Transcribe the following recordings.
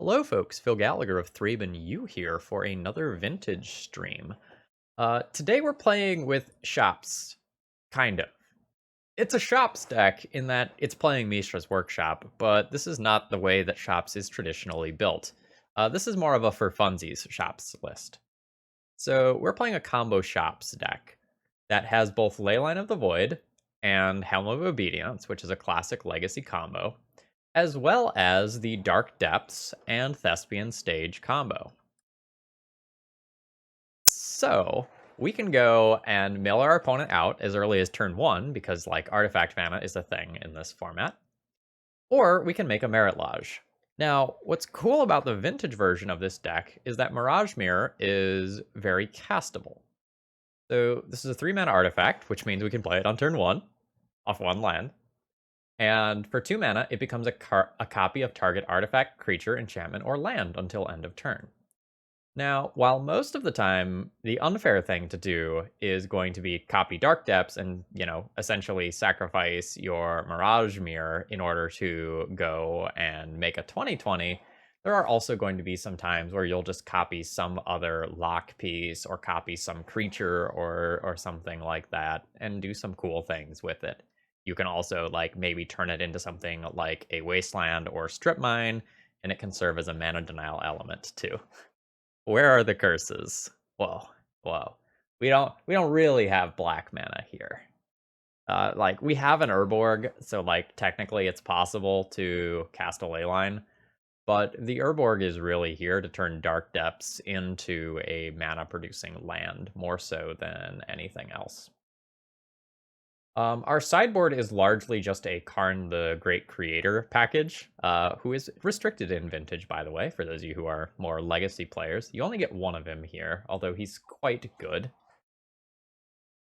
Hello, folks. Phil Gallagher of ThrabenU here for another vintage stream. Today we're playing with Shops, kind of. It's a Shops deck in that it's playing Mishra's Workshop, but this is not the way that Shops is traditionally built. This is more of a for funsies Shops list. So we're playing a combo Shops deck that has both Leyline of the Void and Helm of Obedience, which is a classic legacy combo, as well as the Dark Depths and Thespian Stage combo. So we can go and mill our opponent out as early as turn 1, because like artifact mana is a thing in this format. Or we can make a Merit Lodge. Now, what's cool about the vintage version of this deck is that Mirage Mirror is very castable. So this is a 3-mana artifact, which means we can play it on turn 1, off 1 land. And for 2 mana, it becomes a copy of target artifact, creature, enchantment, or land until end of turn. Now, while most of the time, the unfair thing to do is going to be copy Dark Depths and, essentially sacrifice your Mirage Mirror in order to go and make a 20/20, there are also going to be some times where you'll just copy some other lock piece or copy some creature or something like that and do some cool things with it. You can also maybe turn it into something like a wasteland or strip mine, and it can serve as a mana denial element too. Where are the curses? Whoa, whoa. We don't really have black mana here. We have an Urborg, so technically it's possible to cast a Leyline, but the Urborg is really here to turn Dark Depths into a mana producing land more so than anything else. Our sideboard is largely just a Karn the Great Creator package, who is restricted in Vintage, by the way, for those of you who are more Legacy players. You only get one of him here, although he's quite good.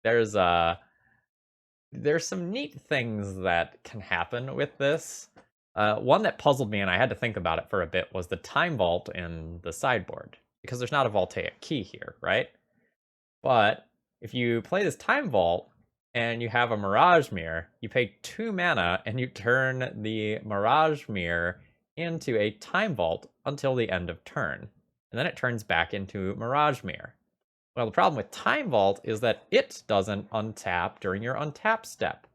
There's some neat things that can happen with this. One that puzzled me, and I had to think about it for a bit, was the Time Vault in the sideboard, because there's not a Voltaic key here, right? But if you play this Time Vault, and you have a Mirage Mirror, you pay 2 mana, and you turn the Mirage Mirror into a Time Vault until the end of turn. And then it turns back into Mirage Mirror. Well, the problem with Time Vault is that it doesn't untap during your untap step.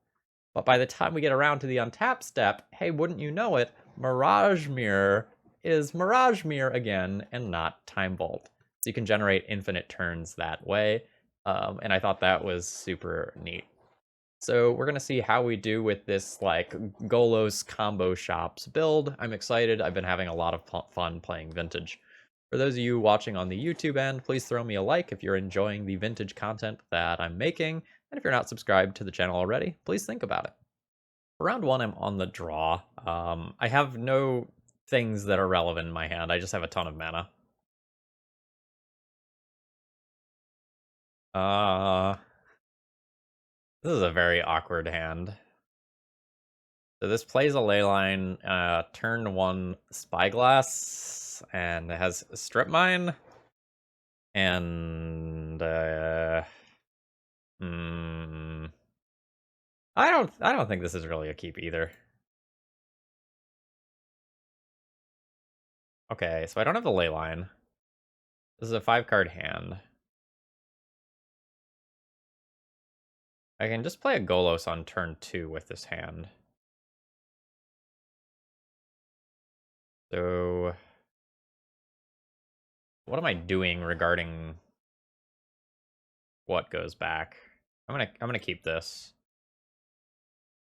But by the time we get around to the untap step, hey, wouldn't you know it, Mirage Mirror is Mirage Mirror again and not Time Vault. So you can generate infinite turns that way. And I thought that was super neat. So we're going to see how we do with this Golos combo shops build. I'm excited. I've been having a lot of fun playing Vintage. For those of you watching on the YouTube end, please throw me a like if you're enjoying the Vintage content that I'm making. And if you're not subscribed to the channel already, please think about it. For round 1, I'm on the draw. I have no things that are relevant in my hand. I just have a ton of mana. This is a very awkward hand. So this plays a Leyline, turn 1 Spyglass, and it has Strip Mine, and I don't think this is really a keep either. Okay, so I don't have the Leyline. This is a 5-card hand. I can just play a Golos on turn 2 with this hand. So what am I doing regarding what goes back? I'm gonna keep this.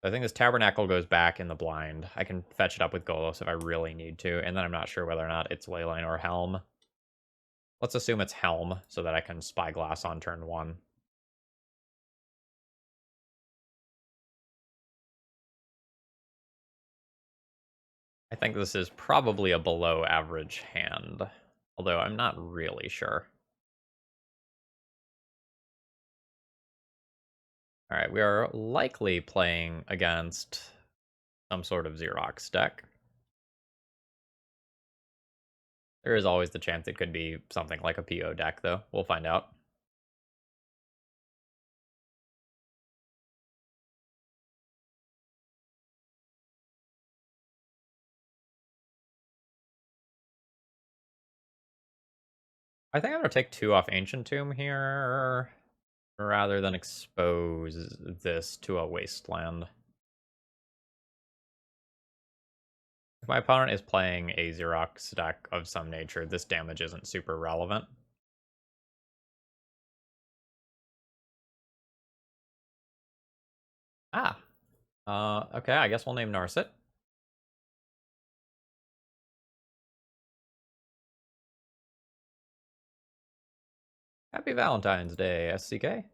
I think this Tabernacle goes back in the blind. I can fetch it up with Golos if I really need to, and then I'm not sure whether or not it's Leyline or Helm. Let's assume it's Helm, so that I can Spyglass on turn 1. I think this is probably a below average hand, although I'm not really sure. Alright, we are likely playing against some sort of Xerox deck. There is always the chance it could be something like a PO deck, though. We'll find out. I think I'm gonna take 2 off Ancient Tomb here, rather than expose this to a wasteland. If my opponent is playing a Xerox deck of some nature, this damage isn't super relevant. Ah. Okay, I guess we'll name Narset. Happy Valentine's Day, SCK.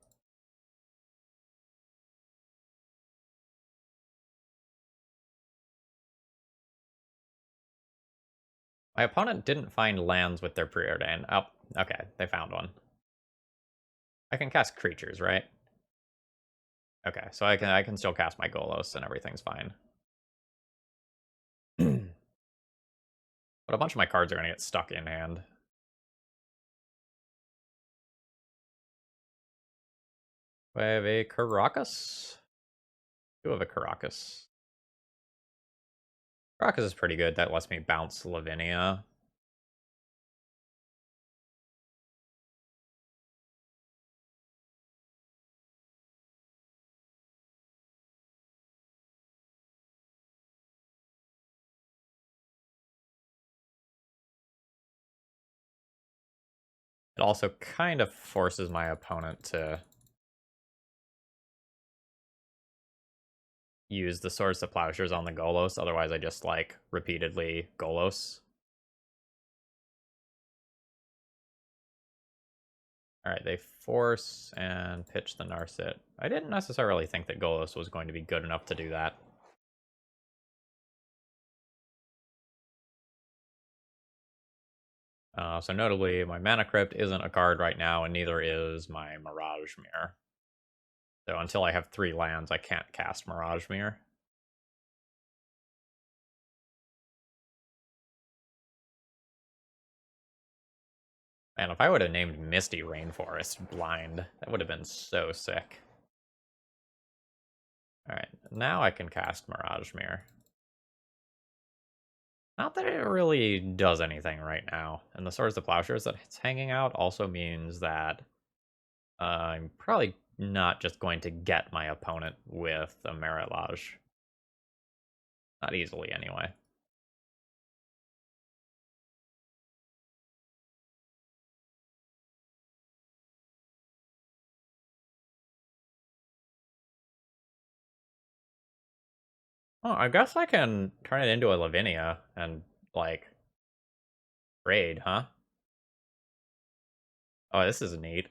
My opponent didn't find lands with their preordain. Oh, okay, they found one. I can cast creatures, right? Okay, so I can still cast my Golos and everything's fine. But a bunch of my cards are gonna get stuck in hand. I have a Caracas. 2 of a Caracas. Caracas is pretty good. That lets me bounce Lavinia. It also kind of forces my opponent to use the Swords to Plowshares on the Golos. Otherwise, I just, like, repeatedly Golos. Alright, they force and pitch the Narset. I didn't necessarily think that Golos was going to be good enough to do that. So notably, my Mana Crypt isn't a card right now, and neither is my Mirage Mirror. So until I have 3 lands, I can't cast Mirage Mirror. And if I would have named Misty Rainforest blind, that would have been so sick. Alright, now I can cast Mirage Mirror. Not that it really does anything right now. And the Swords to Plowshares that it's hanging out also means that I'm probably not just going to get my opponent with a Mirage. Not easily, anyway. Oh, I guess I can turn it into a Lavinia and, like, trade, huh? Oh, this is neat.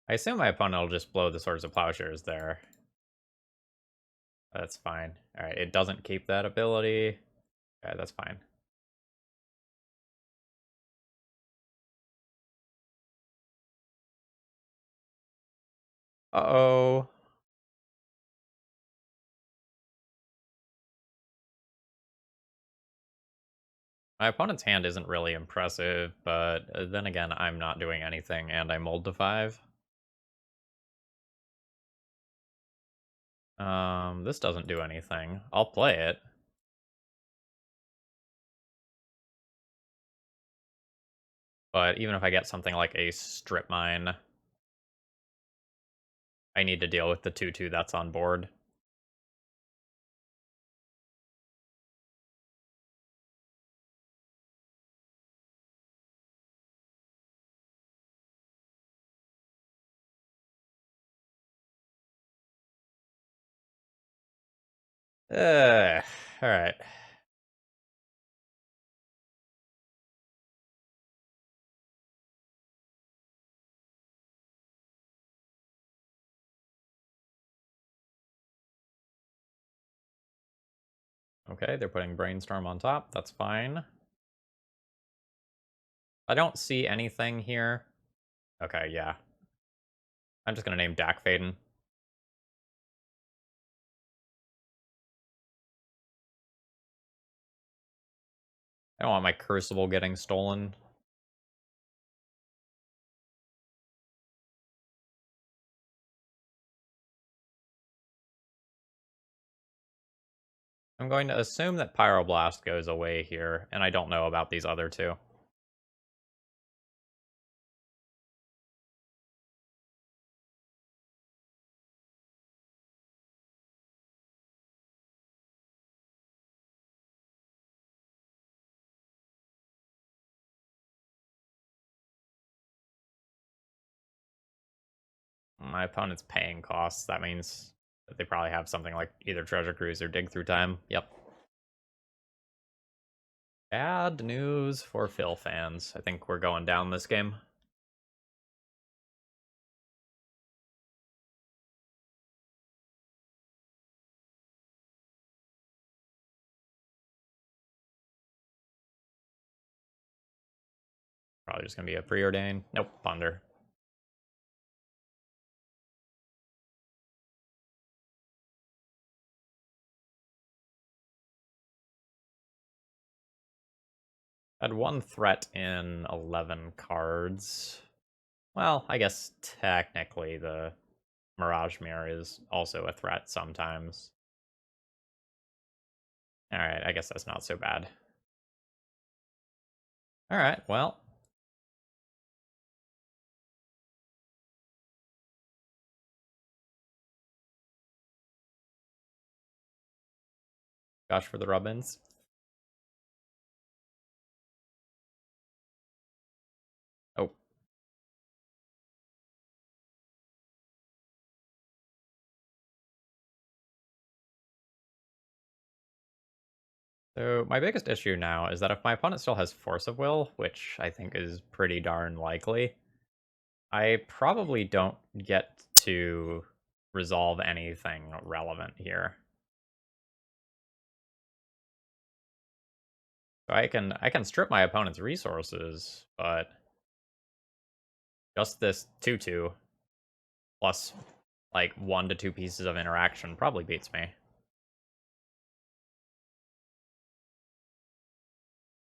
I assume my opponent will just blow the Swords of Plowshares there. That's fine. Alright, it doesn't keep that ability. Okay, that's fine. Uh-oh. My opponent's hand isn't really impressive, but then again, I'm not doing anything, and I mulled to 5. This doesn't do anything. I'll play it. But even if I get something like a Strip Mine, I need to deal with the 2/2 that's on board. Alright. Okay, they're putting Brainstorm on top. That's fine. I don't see anything here. Okay, yeah. I'm just gonna name Dak Faden. I don't want my Crucible getting stolen. I'm going to assume that Pyroblast goes away here, and I don't know about these other two. My opponent's paying costs. That means that they probably have something like either Treasure Cruise or Dig Through Time. Yep. Bad news for Phil fans. I think we're going down this game. Probably just going to be a preordain. Nope, Ponder. Had one threat in 11 cards. Well, I guess technically the Mirage Mirror is also a threat sometimes. Alright, I guess that's not so bad. Alright, well. Gosh for the Rubbins. Oh. So my biggest issue now is that if my opponent still has Force of Will, which I think is pretty darn likely, I probably don't get to resolve anything relevant here. So I can strip my opponent's resources, but just this 2/2 plus like 1 to 2 pieces of interaction probably beats me.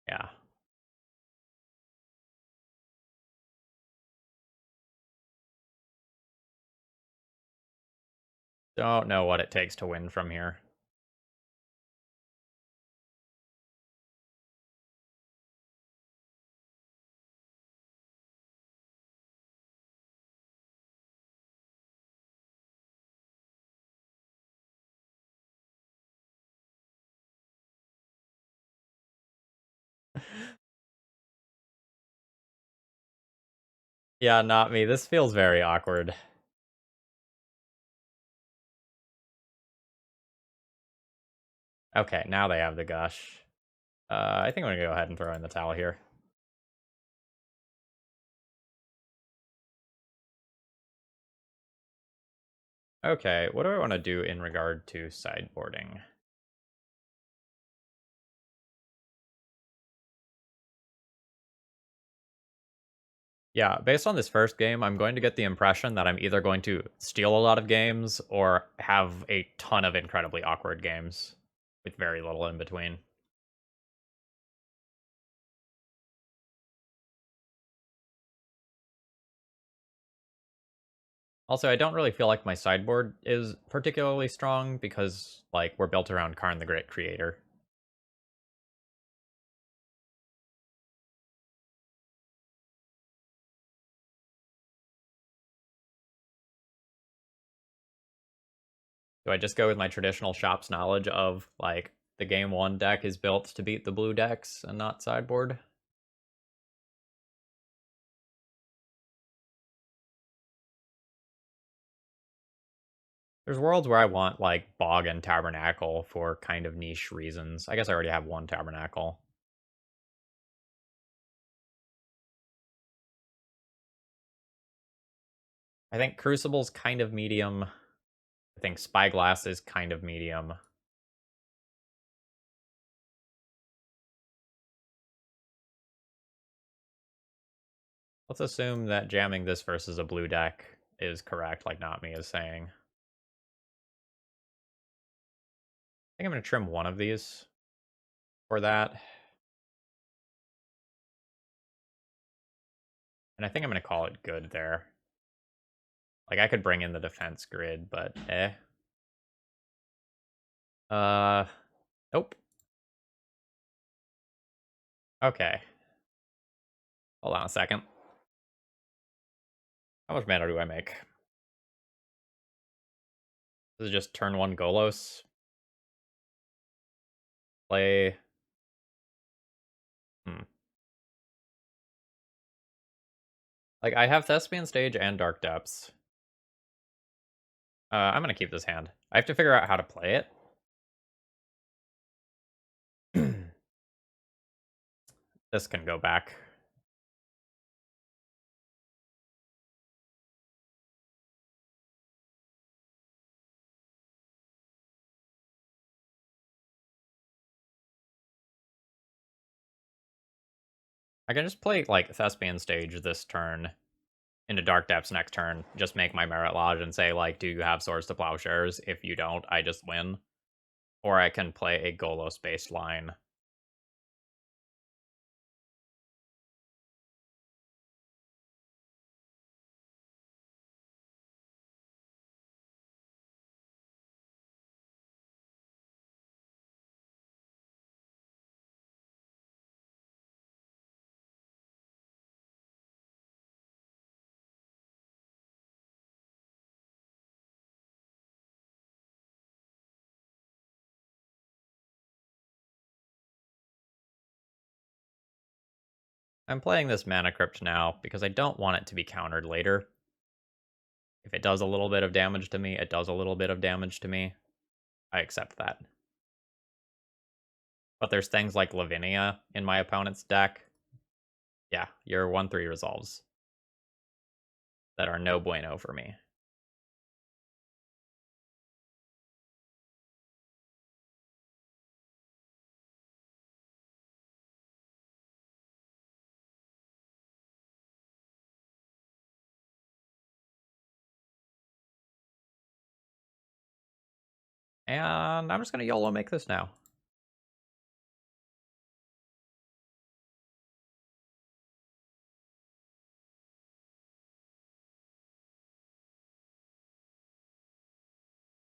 Yeah. Don't know what it takes to win from here. Yeah, not me. This feels very awkward. Okay, now they have the gush. I think I'm gonna go ahead and throw in the towel here. Okay, what do I want to do in regard to sideboarding? Yeah, based on this first game, I'm going to get the impression that I'm either going to steal a lot of games or have a ton of incredibly awkward games with very little in between. Also, I don't really feel like my sideboard is particularly strong because, like, we're built around Karn the Great Creator. Do I just go with my traditional shops knowledge of, like, the game 1 deck is built to beat the blue decks and not sideboard? There's worlds where I want, like, Bog and Tabernacle for kind of niche reasons. I guess I already have one Tabernacle. I think Crucible's kind of medium. I think Spyglass is kind of medium. Let's assume that jamming this versus a blue deck is correct, like Not Me is saying. I think I'm going to trim one of these for that. And I think I'm going to call it good there. Like, I could bring in the defense grid, but eh. Nope. Okay. Hold on a second. How much mana do I make? This is just turn 1 Golos. Play. Like, I have Thespian Stage and Dark Depths. I'm gonna keep this hand. I have to figure out how to play it. This can go back. I can just play, like, Thespian Stage this turn into Dark Depths next turn, just make my Merit Lodge and say, like, do you have Swords to Plowshares? If you don't, I just win. Or I can play a Golos-based line. I'm playing this Mana Crypt now because I don't want it to be countered later. If it does a little bit of damage to me, it does a little bit of damage to me. I accept that. But there's things like Lavinia in my opponent's deck. Yeah, your 1/3 resolves that are no bueno for me. And I'm just going to YOLO make this now.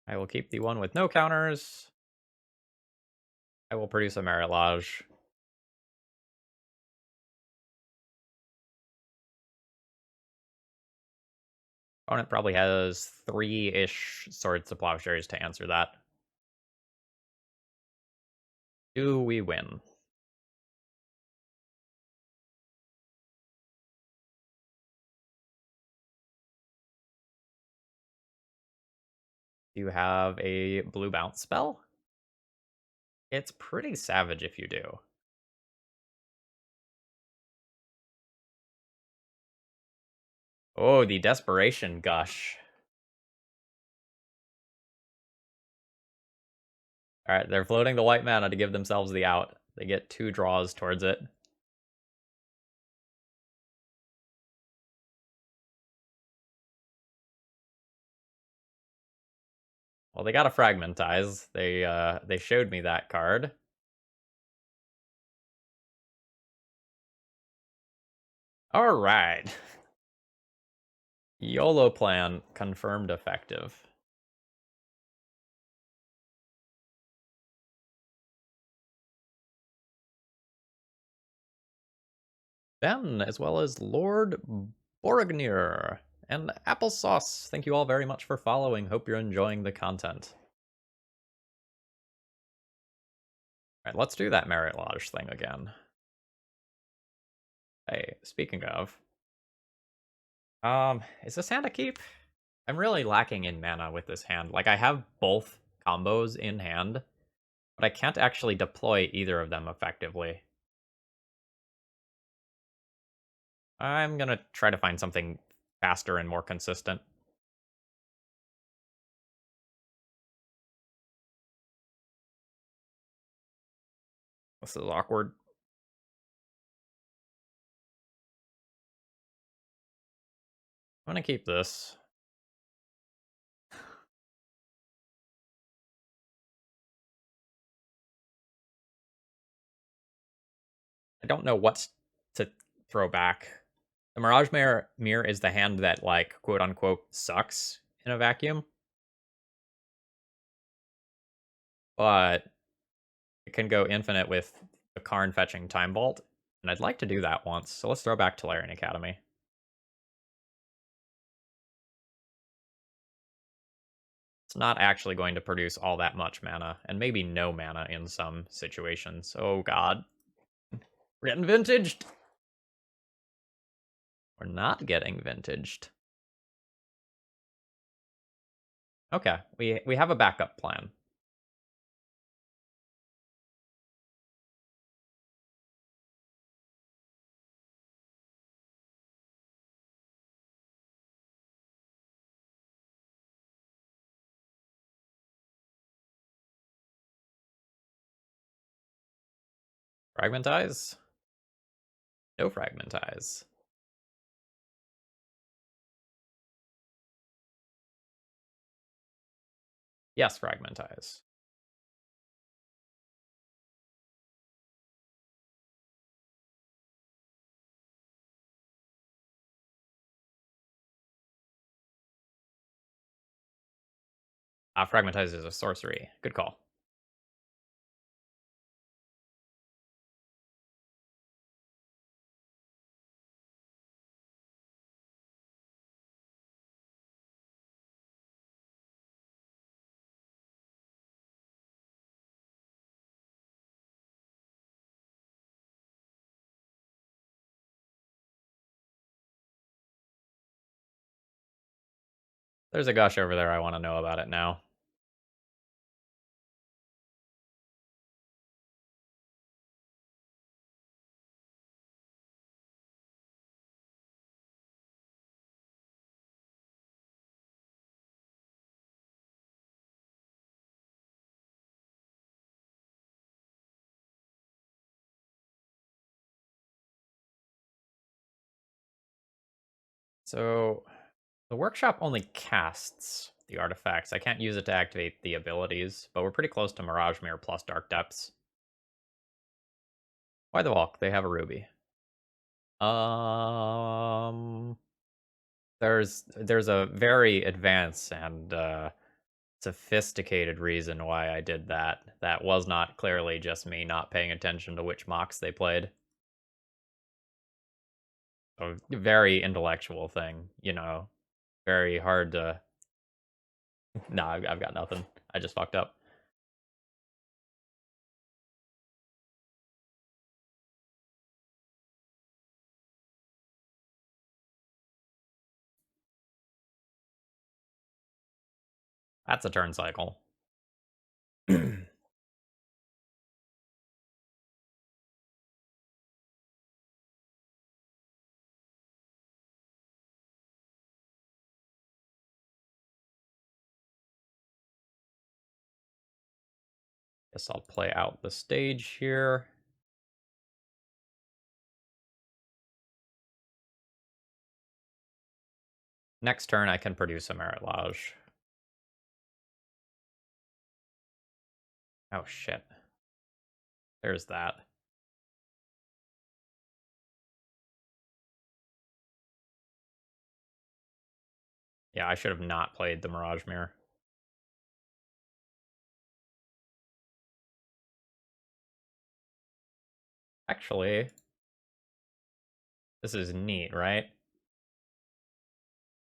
I will keep the one with no counters. I will produce a Merit Lodge. Opponent probably has 3-ish Swords to Plowshares to answer that. Do we win? Do you have a blue bounce spell? It's pretty savage if you do. Oh, the Desperation Gush. Alright, they're floating the white mana to give themselves the out. They get 2 draws towards it. Well, they got a Fragmentize. They showed me that card. Alright. YOLO plan confirmed effective. Ben, as well as Lord Borognir and Applesauce. Thank you all very much for following. Hope you're enjoying the content. Alright, let's do that Merit Lodge thing again. Hey, speaking of... is this hand a keep? I'm really lacking in mana with this hand. Like, I have both combos in hand, but I can't actually deploy either of them effectively. I'm gonna try to find something faster and more consistent. This is awkward. I'm gonna keep this. I don't know what to throw back. The Mirage Mirror is the hand that, like, quote-unquote, sucks in a vacuum. But can go infinite with a Karn fetching Time Vault, and I'd like to do that once, so let's throw back to Leyline Academy. It's not actually going to produce all that much mana, and maybe no mana in some situations. Oh god. We're getting vintaged! We're not getting vintaged. Okay, we have a backup plan. Fragmentize? No fragmentize. Yes, fragmentize. Fragmentize is a sorcery. Good call. There's a gush over there. I want to know about it now. So the workshop only casts the artifacts. I can't use it to activate the abilities, but we're pretty close to Mirage Mirror plus Dark Depths. Why the walk? They have a ruby. There's a very advanced and sophisticated reason why I did that. That was not clearly just me not paying attention to which mocks they played. A very intellectual thing, you know. Very hard to. Nah, I've got nothing. I just fucked up. That's a turn cycle. Guess I'll play out the stage here. Next turn, I can produce a Merit Lodge. Oh, shit. There's that. Yeah, I should have not played the Mirage Mirror. Actually, this is neat, right?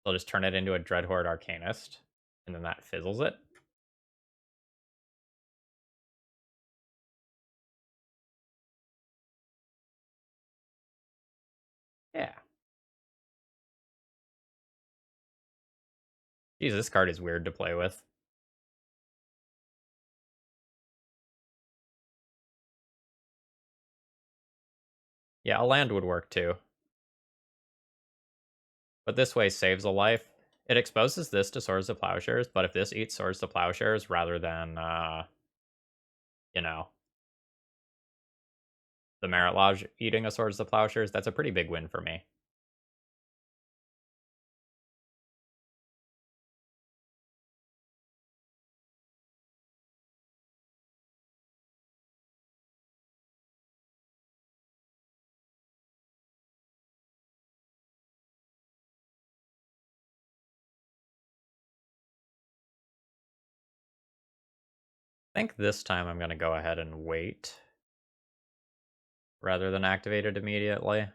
I'll just turn it into a Dreadhorde Arcanist, and then that fizzles it. Yeah. Jeez, this card is weird to play with. Yeah, a land would work too. But this way saves a life. It exposes this to Swords to Plowshares, but if this eats Swords to Plowshares rather than, you know, the Merit Lodge eating a Swords to Plowshares, that's a pretty big win for me. think this time I'm going to go ahead and wait rather than activate it immediately.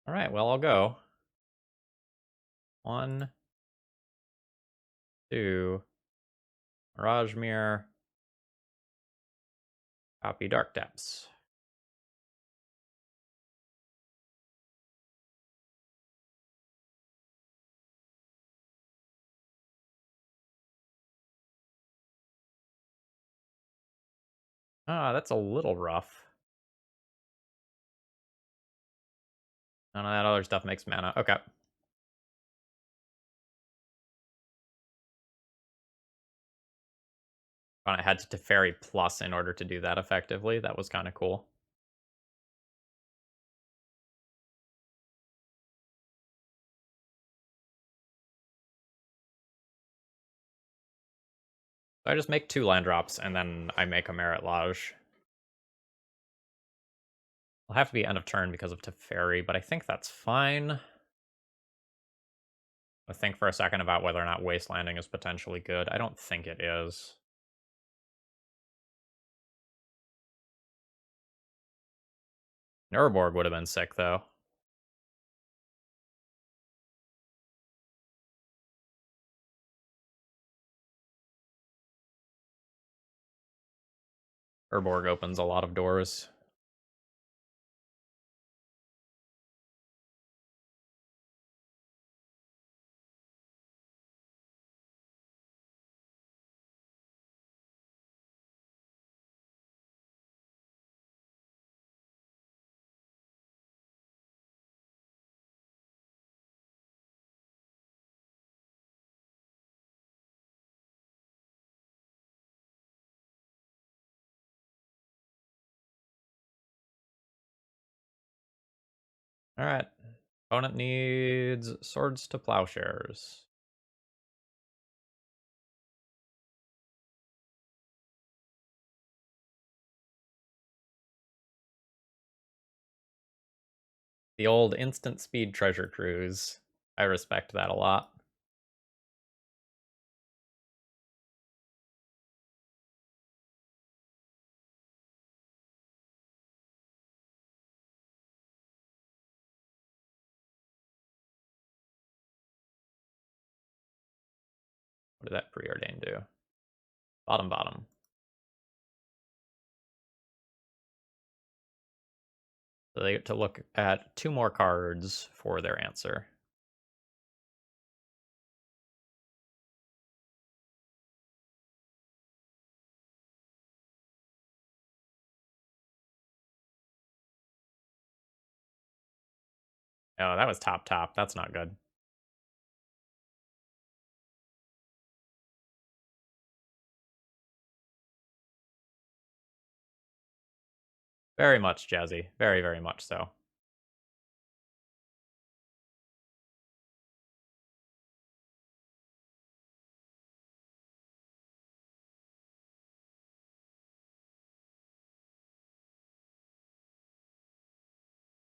All right, well, I'll go. 1, 2, Mirage Mirror, copy Dark Depths. Ah, that's a little rough. None of that other stuff makes mana. Okay. I had to Teferi Plus in order to do that effectively. That was kind of cool. So I just make 2 land drops, and then I make a Merit Lodge. I'll have to be end of turn because of Teferi, but I think that's fine. I think for a second about whether or not Wastelanding is potentially good. I don't think it is. Nurborg would have been sick, though. Urborg opens a lot of doors. Alright. Opponent needs Swords to Plowshares. The old instant speed treasure cruise. I respect that a lot. What did that preordain do? Bottom. So they get to look at 2 more cards for their answer. Oh, that was top. That's not good. Very much jazzy. Very much so.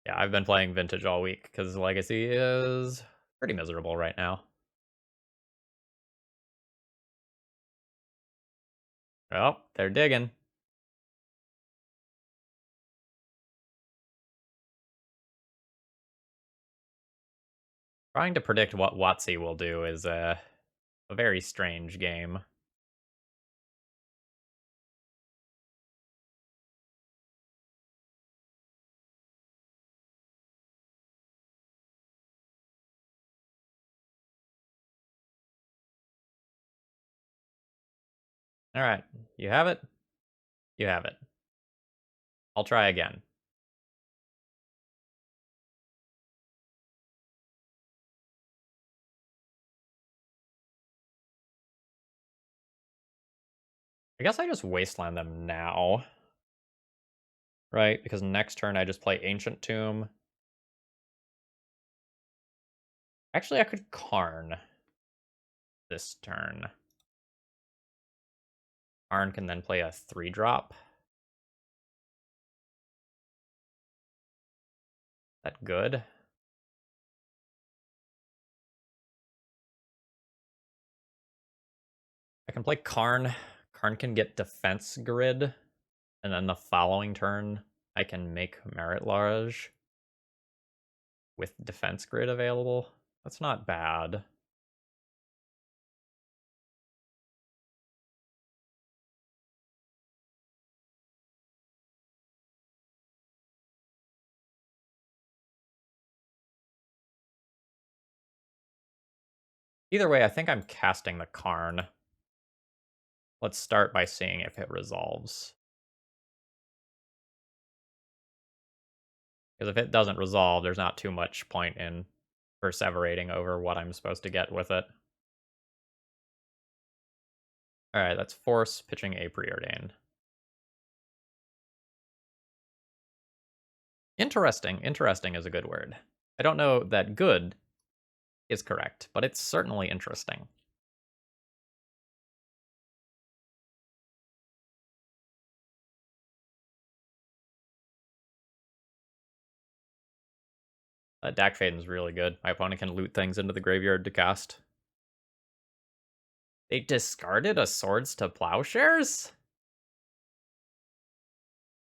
Yeah, I've been playing Vintage all week because Legacy is pretty miserable right now. Oh, they're digging. Trying to predict what WotC will do is a very strange game. All right, you have it. You have it. I'll try again. I guess I just wasteland them now. Right? Because next turn I just play Ancient Tomb. Actually, I could Karn this turn. Karn can then play a 3-drop. That good? I can play Karn. Karn can get defense grid, and then the following turn I can make Mirage with defense grid available. That's not bad. Either way, I think I'm casting the Karn. Let's start by seeing if it resolves. Because if it doesn't resolve, there's not too much point in perseverating over what I'm supposed to get with it. Alright, that's Force pitching a Preordain. Interesting. Interesting is a good word. I don't know that good is correct, but it's certainly interesting. Dak Faden's really good. My opponent can loot things into the graveyard to cast. They discarded a Swords to Plowshares?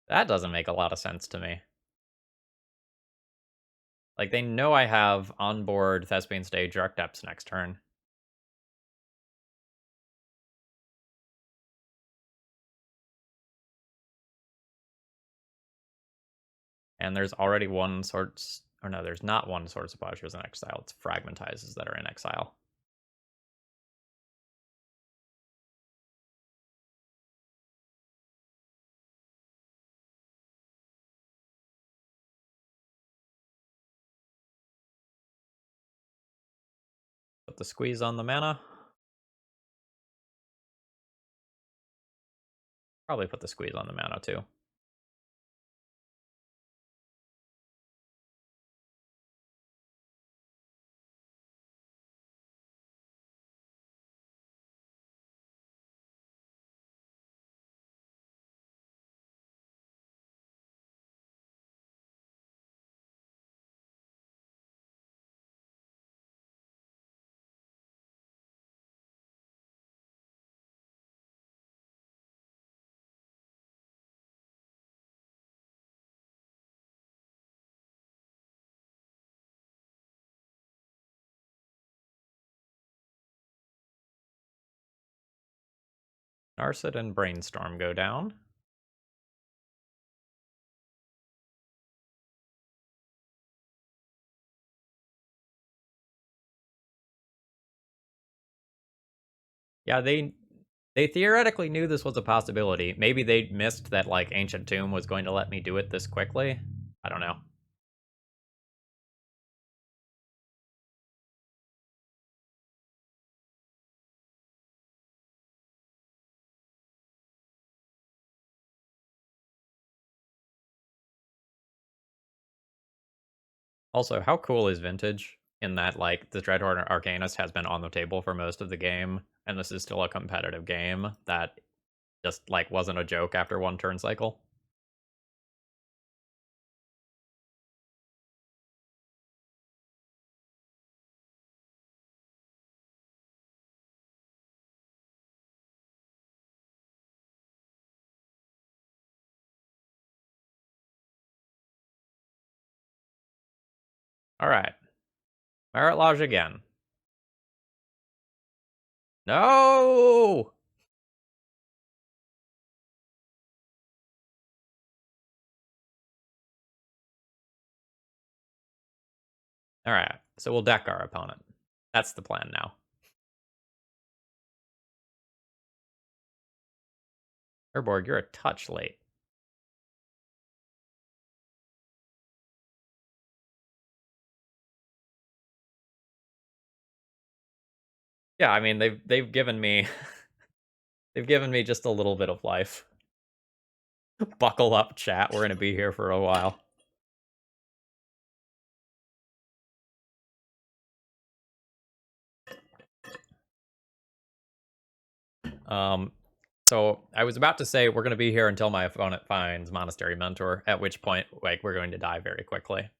That doesn't make a lot of sense to me. Like, they know I have onboard Thespian Stage Dark Depths next turn. And there's already one Swords... Or no, there's not one Swords to Plowshares in exile. It's Fragmentizes that are in exile. Put the squeeze on the mana. Probably put the squeeze on the mana too. Narset and Brainstorm go down. Yeah, they theoretically knew this was a possibility. Maybe they missed that, like, Ancient Tomb was going to let me do it this quickly. I don't know. Also, how cool is Vintage in that, like, the Dreadhorde Arcanist has been on the table for most of the game, and this is still a competitive game that just, like, wasn't a joke after one turn cycle? Alright. Merit Lodge again. No! Alright, so we'll deck our opponent. That's the plan now. Urborg, you're a touch late. Yeah, I mean, they've given me they've given me just a little bit of life. Buckle up, chat. We're gonna be here for a while. So I was about to say we're going to be here until my opponent finds Monastery Mentor, at which point, like, we're going to die very quickly.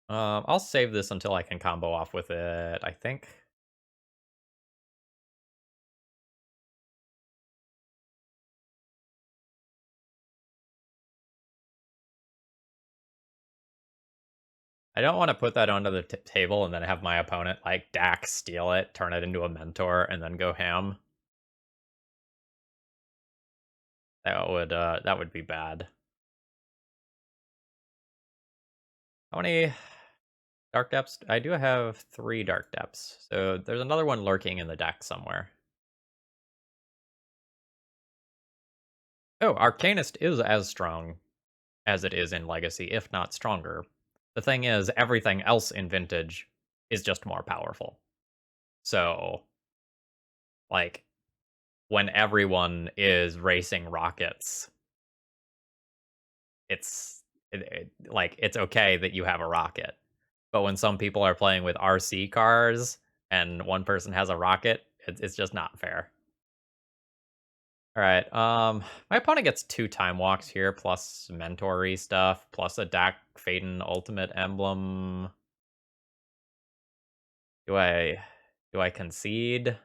I'll save this until I can combo off with it, I think. I don't want to put that onto the table and then have my opponent, like, Dax steal it, turn it into a Mentor, and then go ham. That would be bad. How many Dark Depths? I do have 3 Dark Depths, so there's another one lurking in the deck somewhere. Oh, Arcanist is as strong as it is in Legacy, if not stronger. The thing is, everything else in Vintage is just more powerful. So, like, when everyone is racing rockets, it's okay that you have a rocket. But when some people are playing with RC cars and one person has a rocket, it's just not fair. All right. My opponent gets 2 time walks here, plus mentory stuff, plus a Dak Faden ultimate emblem. Do I concede?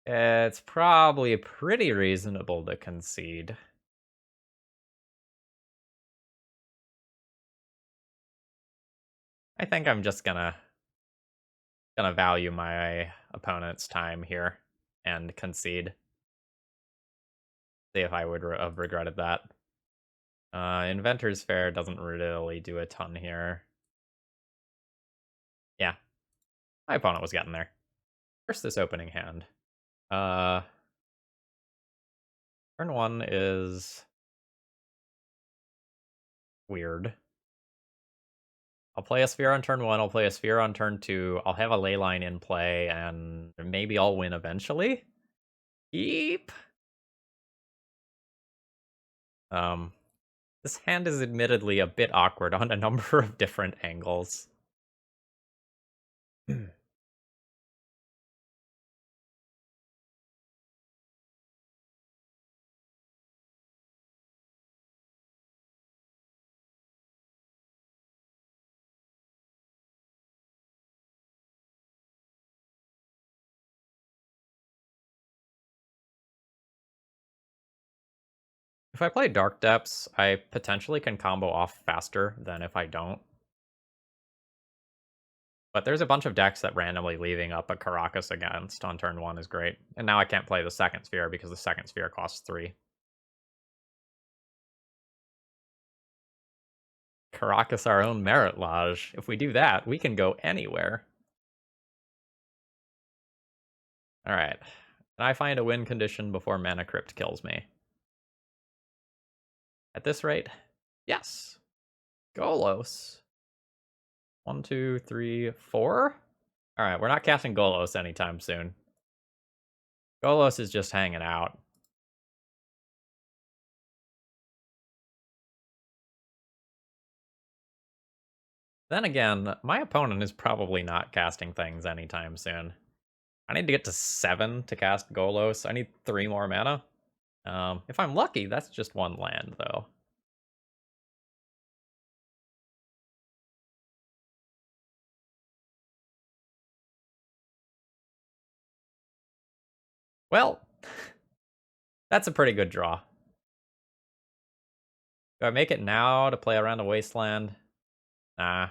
It's probably pretty reasonable to concede. I think I'm just gonna value my opponent's time here and concede. See if I would have regretted that. Inventor's Fair doesn't really do a ton here. Yeah, my opponent was getting there. First, this opening hand. Turn 1 is weird. I'll play a Sphere on turn 1, I'll play a Sphere on turn 2, I'll have a Leyline in play, and maybe I'll win eventually? Yeep! This hand is admittedly a bit awkward on a number of different angles. If I play Dark Depths, I potentially can combo off faster than if I don't. But there's a bunch of decks that randomly leaving up a Caracas against on turn 1 is great. And now I can't play the second Sphere because the second Sphere costs 3. Caracas our own Merit Lodge. If we do that, we can go anywhere. Alright. Can I find a win condition before Mana Crypt kills me? At this rate, yes. Golos. 1, 2, 3, 4? Alright, we're not casting Golos anytime soon. Golos is just hanging out. Then again, my opponent is probably not casting things anytime soon. I need to get to 7 to cast Golos. I need 3 more mana. If I'm lucky, that's just 1 land, though. Well, that's a pretty good draw. Do I make it now to play around a wasteland? Nah.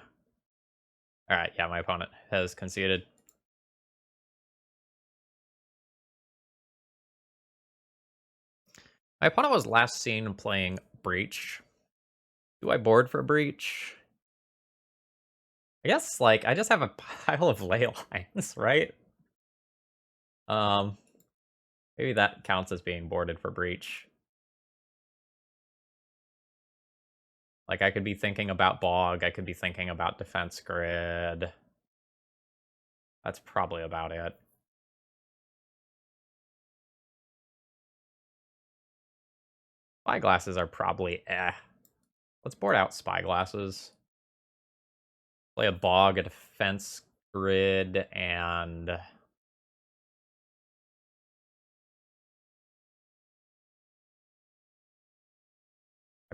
Alright, yeah, my opponent has conceded. My opponent was last seen playing Breach. Do I board for Breach? I guess, like, I just have a pile of Leylines, right? Maybe that counts as being boarded for Breach. Like, I could be thinking about Bog, I could be thinking about Defense Grid. That's probably about it. Spyglasses are probably Let's board out Spyglasses. Play a Bog, a Defense Grid, and I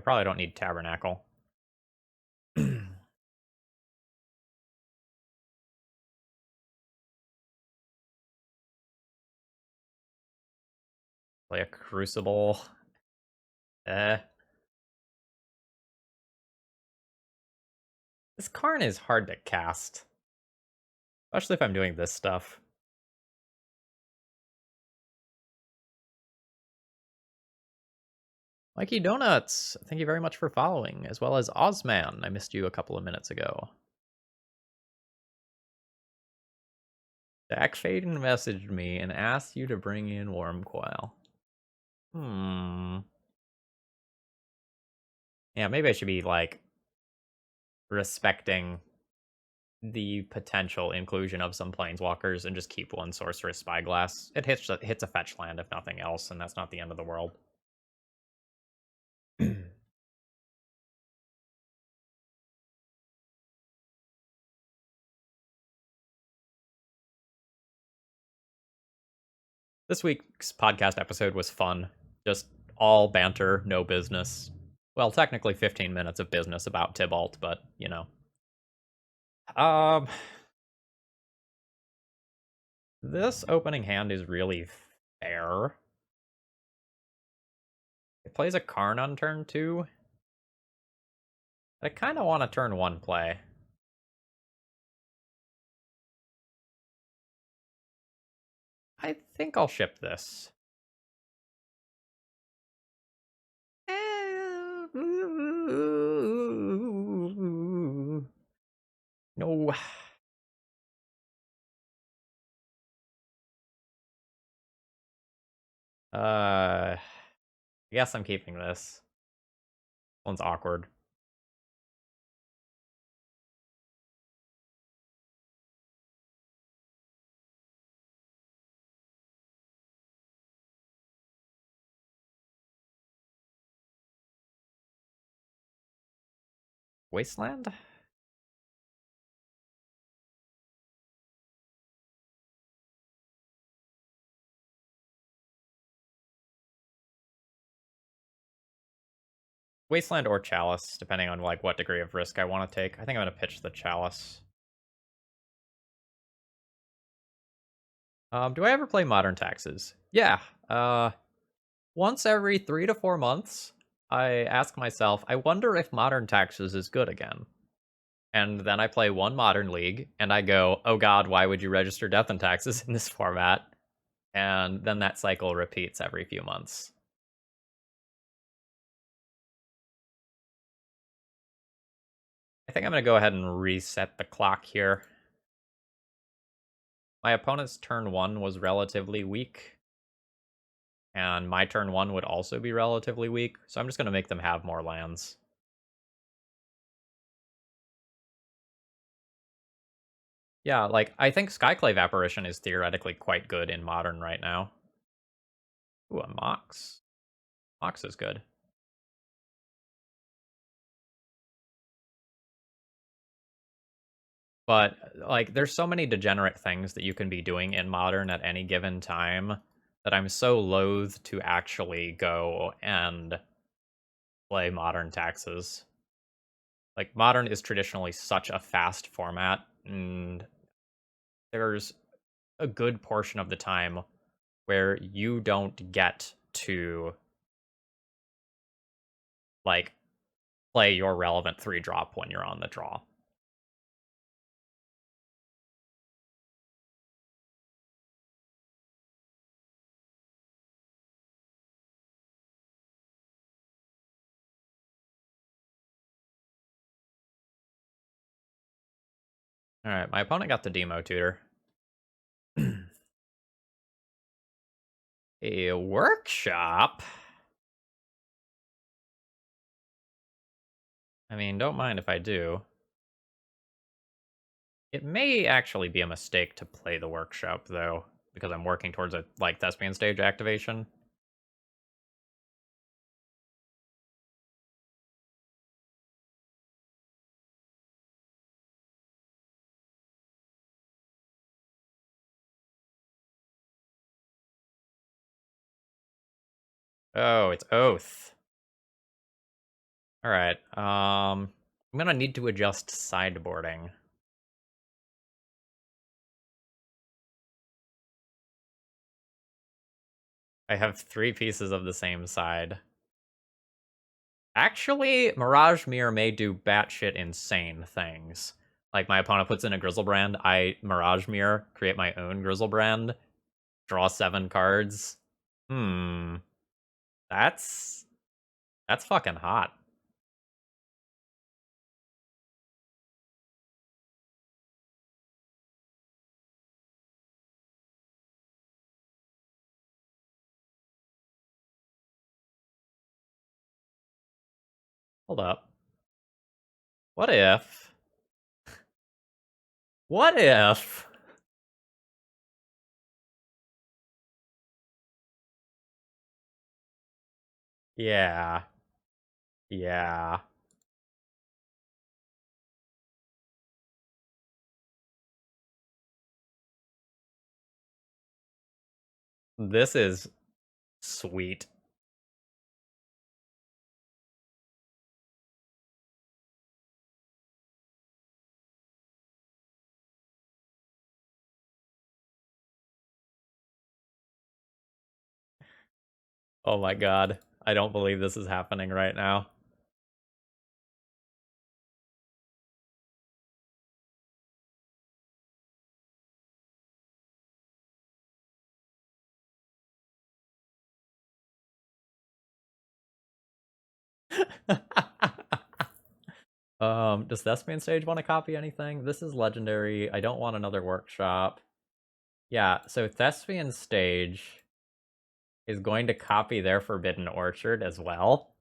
probably don't need Tabernacle. Play a Crucible. Eh. This Karn is hard to cast. Especially if I'm doing this stuff. Mikey Donuts, thank you very much for following, as well as Ozman. I missed you a couple of minutes ago. Dak Faden messaged me and asked you to bring in Wormcoil. Yeah, maybe I should be, like, respecting the potential inclusion of some Planeswalkers and just keep one Sorceress Spyglass. It hits a fetch land if nothing else, and that's not the end of the world. This week's podcast episode was fun. Just all banter, no business. Well, technically 15 minutes of business about Tybalt, but, you know. This opening hand is really fair. It plays a Karn on turn 2. I kind of want a turn 1 play. I think I'll ship this. No. I guess I'm keeping this. One's awkward. Wasteland? Wasteland or Chalice, depending on like what degree of risk I want to take. I think I'm going to pitch the Chalice. Do I ever play Modern Taxes? Yeah. Once every 3 to 4 months, I ask myself, I wonder if Modern Taxes is good again. And then I play one Modern League, and I go, oh god, why would you register Death and Taxes in this format? And then that cycle repeats every few months. I think I'm going to go ahead and reset the clock here. My opponent's turn 1 was relatively weak. And my turn 1 would also be relatively weak. So I'm just going to make them have more lands. Yeah, like, I think Skyclave Apparition is theoretically quite good in Modern right now. Ooh, a Mox. Mox is good. But, like, there's so many degenerate things that you can be doing in Modern at any given time that I'm so loath to actually go and play Modern Taxes. Like, Modern is traditionally such a fast format, and there's a good portion of the time where you don't get to, like, play your relevant 3-drop when you're on the draw. Alright, my opponent got the Demo Tutor. A workshop? I mean, don't mind if I do. It may actually be a mistake to play the workshop, though, because I'm working towards a, like, Thespian stage activation. Oh, it's Oath. Alright, I'm gonna need to adjust sideboarding. I have 3 pieces of the same side. Actually, Mirage Mirror may do batshit insane things. Like, my opponent puts in a Grizzlebrand, I Mirage Mirror, create my own Grizzlebrand, draw 7 cards. That's... That's fucking hot. Hold up. What if... What if... Yeah. Yeah. This is sweet. Oh my god. I don't believe this is happening right now. Does Thespian Stage want to copy anything? This is legendary. I don't want another workshop. Yeah, so Thespian Stage is going to copy their Forbidden Orchard as well.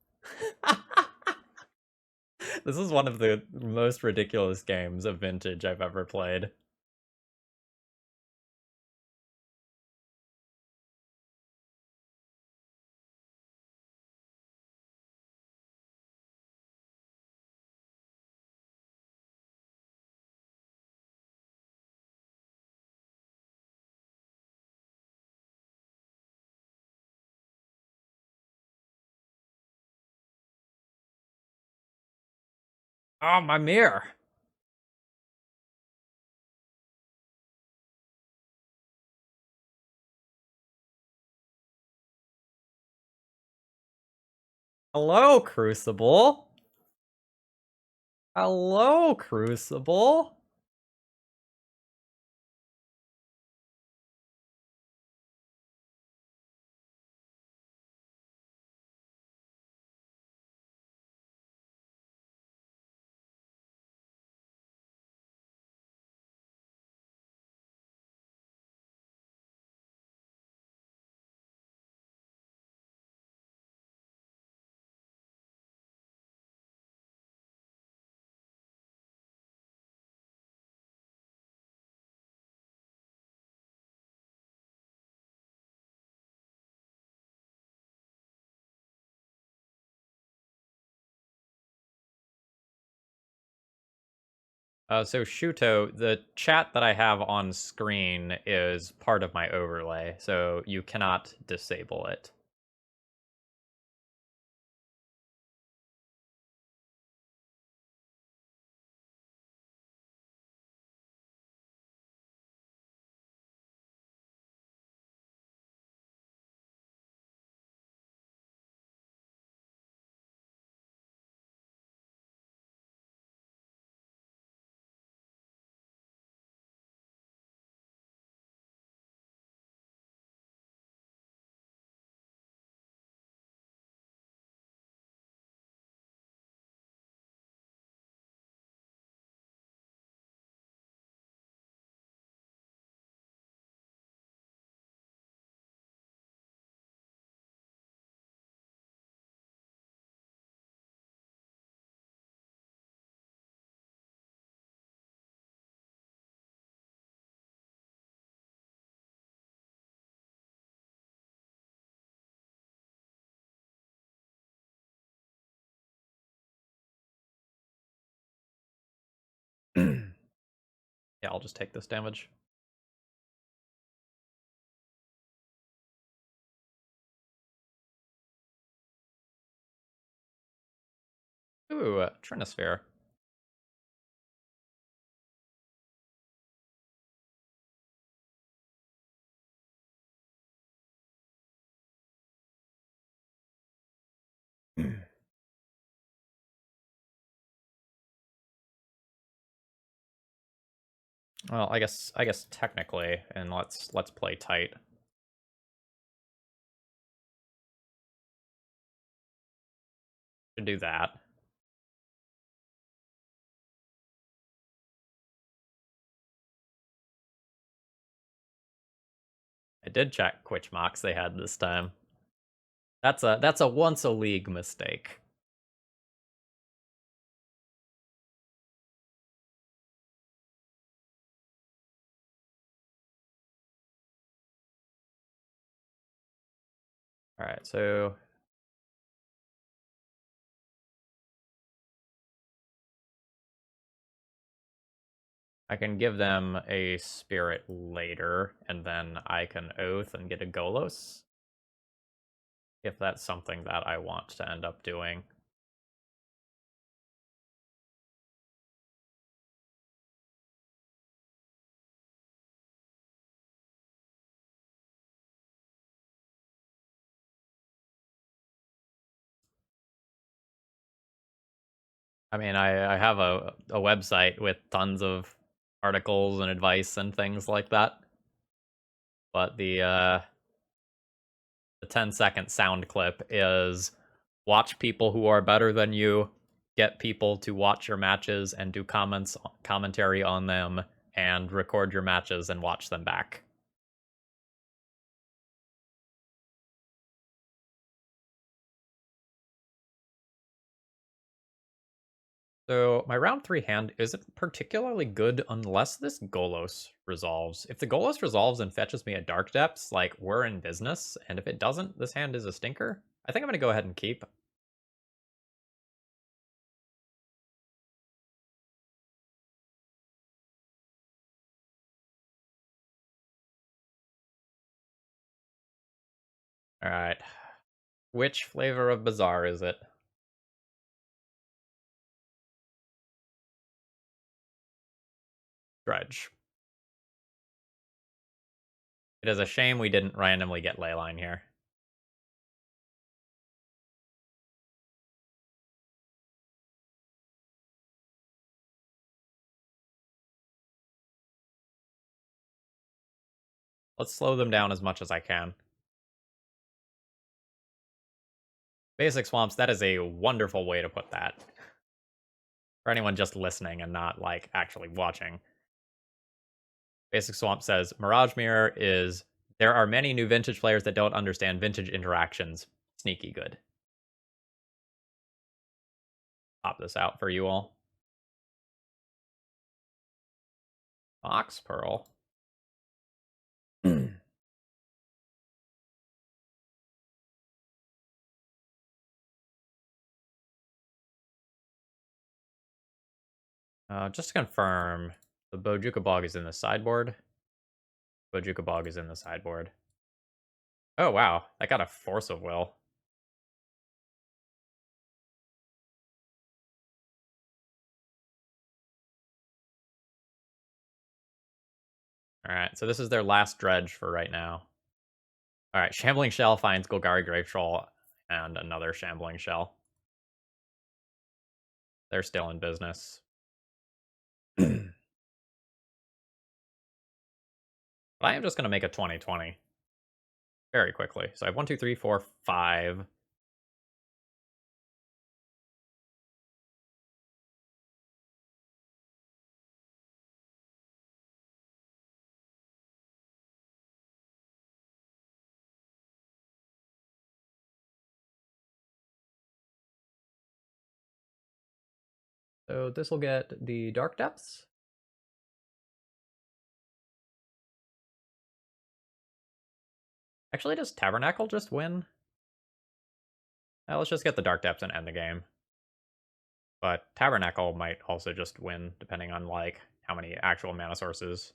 This is one of the most ridiculous games of Vintage I've ever played. Oh, my mirror! Hello, Crucible! Hello, Crucible! So Shuto, the chat that I have on screen is part of my overlay, so you cannot disable it. Yeah, I'll just take this damage. Ooh, Trinisphere. Well, I guess technically, and let's play tight. Should do that. I did check which mocks they had this time. That's a once a league mistake. All right, so I can give them a spirit later, and then I can oath and get a Golos if that's something that I want to end up doing. I mean, I have a website with tons of articles and advice and things like that, but the 10-second sound clip is watch people who are better than you, get people to watch your matches and do commentary on them, and record your matches and watch them back. So my round 3 hand isn't particularly good unless this Golos resolves. If the Golos resolves and fetches me a Dark Depths, like, we're in business, and if it doesn't, this hand is a stinker. I think I'm going to go ahead and keep. Alright. Which flavor of Bazaar is it? Dredge. It is a shame we didn't randomly get Leyline here. Let's slow them down as much as I can. Basic Swamps, that is a wonderful way to put that. For anyone just listening and not, like, actually watching. Basic Swamp says, Mirage Mirror is, there are many new vintage players that don't understand vintage interactions. Sneaky good. Pop this out for you all. Ox Pearl. Just to confirm, the Bojuka Bog is in the sideboard. Bojuka Bog is in the sideboard. Oh, wow. That got a Force of Will. Alright, so this is their last dredge for right now. Alright, Shambling Shell finds Golgari Grave Troll and another Shambling Shell. They're still in business. But I am just going to make a 20/20 very quickly. So I have 1, 2, 3, 4, 5. So this will get the Dark Depths. Actually, does Tabernacle just win? Let's just get the Dark Depths and end the game. But Tabernacle might also just win, depending on like how many actual mana sources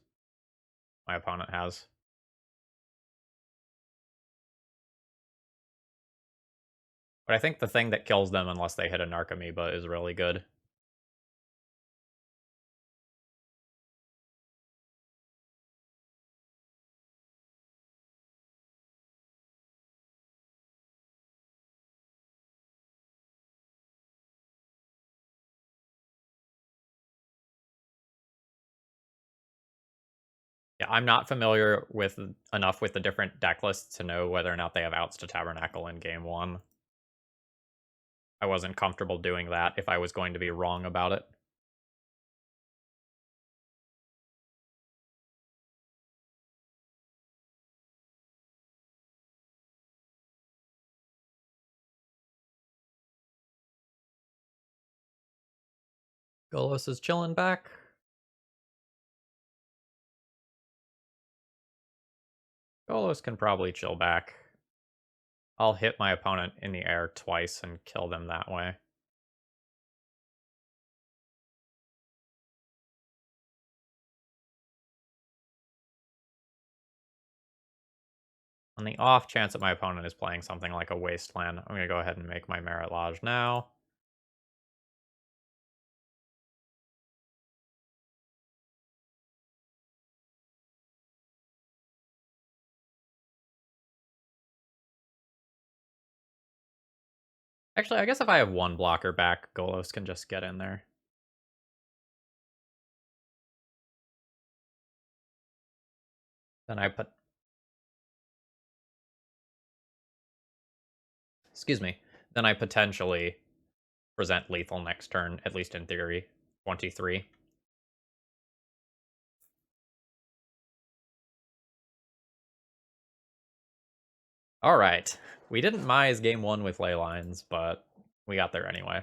my opponent has. But I think the thing that kills them unless they hit a Narcomoeba is really good. Yeah, I'm not familiar with enough with the different deck lists to know whether or not they have outs to Tabernacle in game one. I wasn't comfortable doing that if I was going to be wrong about it. Golos is chilling back. Golos can probably chill back. I'll hit my opponent in the air twice and kill them that way. On the off chance that my opponent is playing something like a Wasteland, I'm going to go ahead and make my Merit Lodge now. Actually, I guess if I have one blocker back, Golos can just get in there. Then I put... Excuse me. Then I potentially present lethal next turn, at least in theory. 23. Alright. We didn't mise game one with Leylines, but we got there anyway.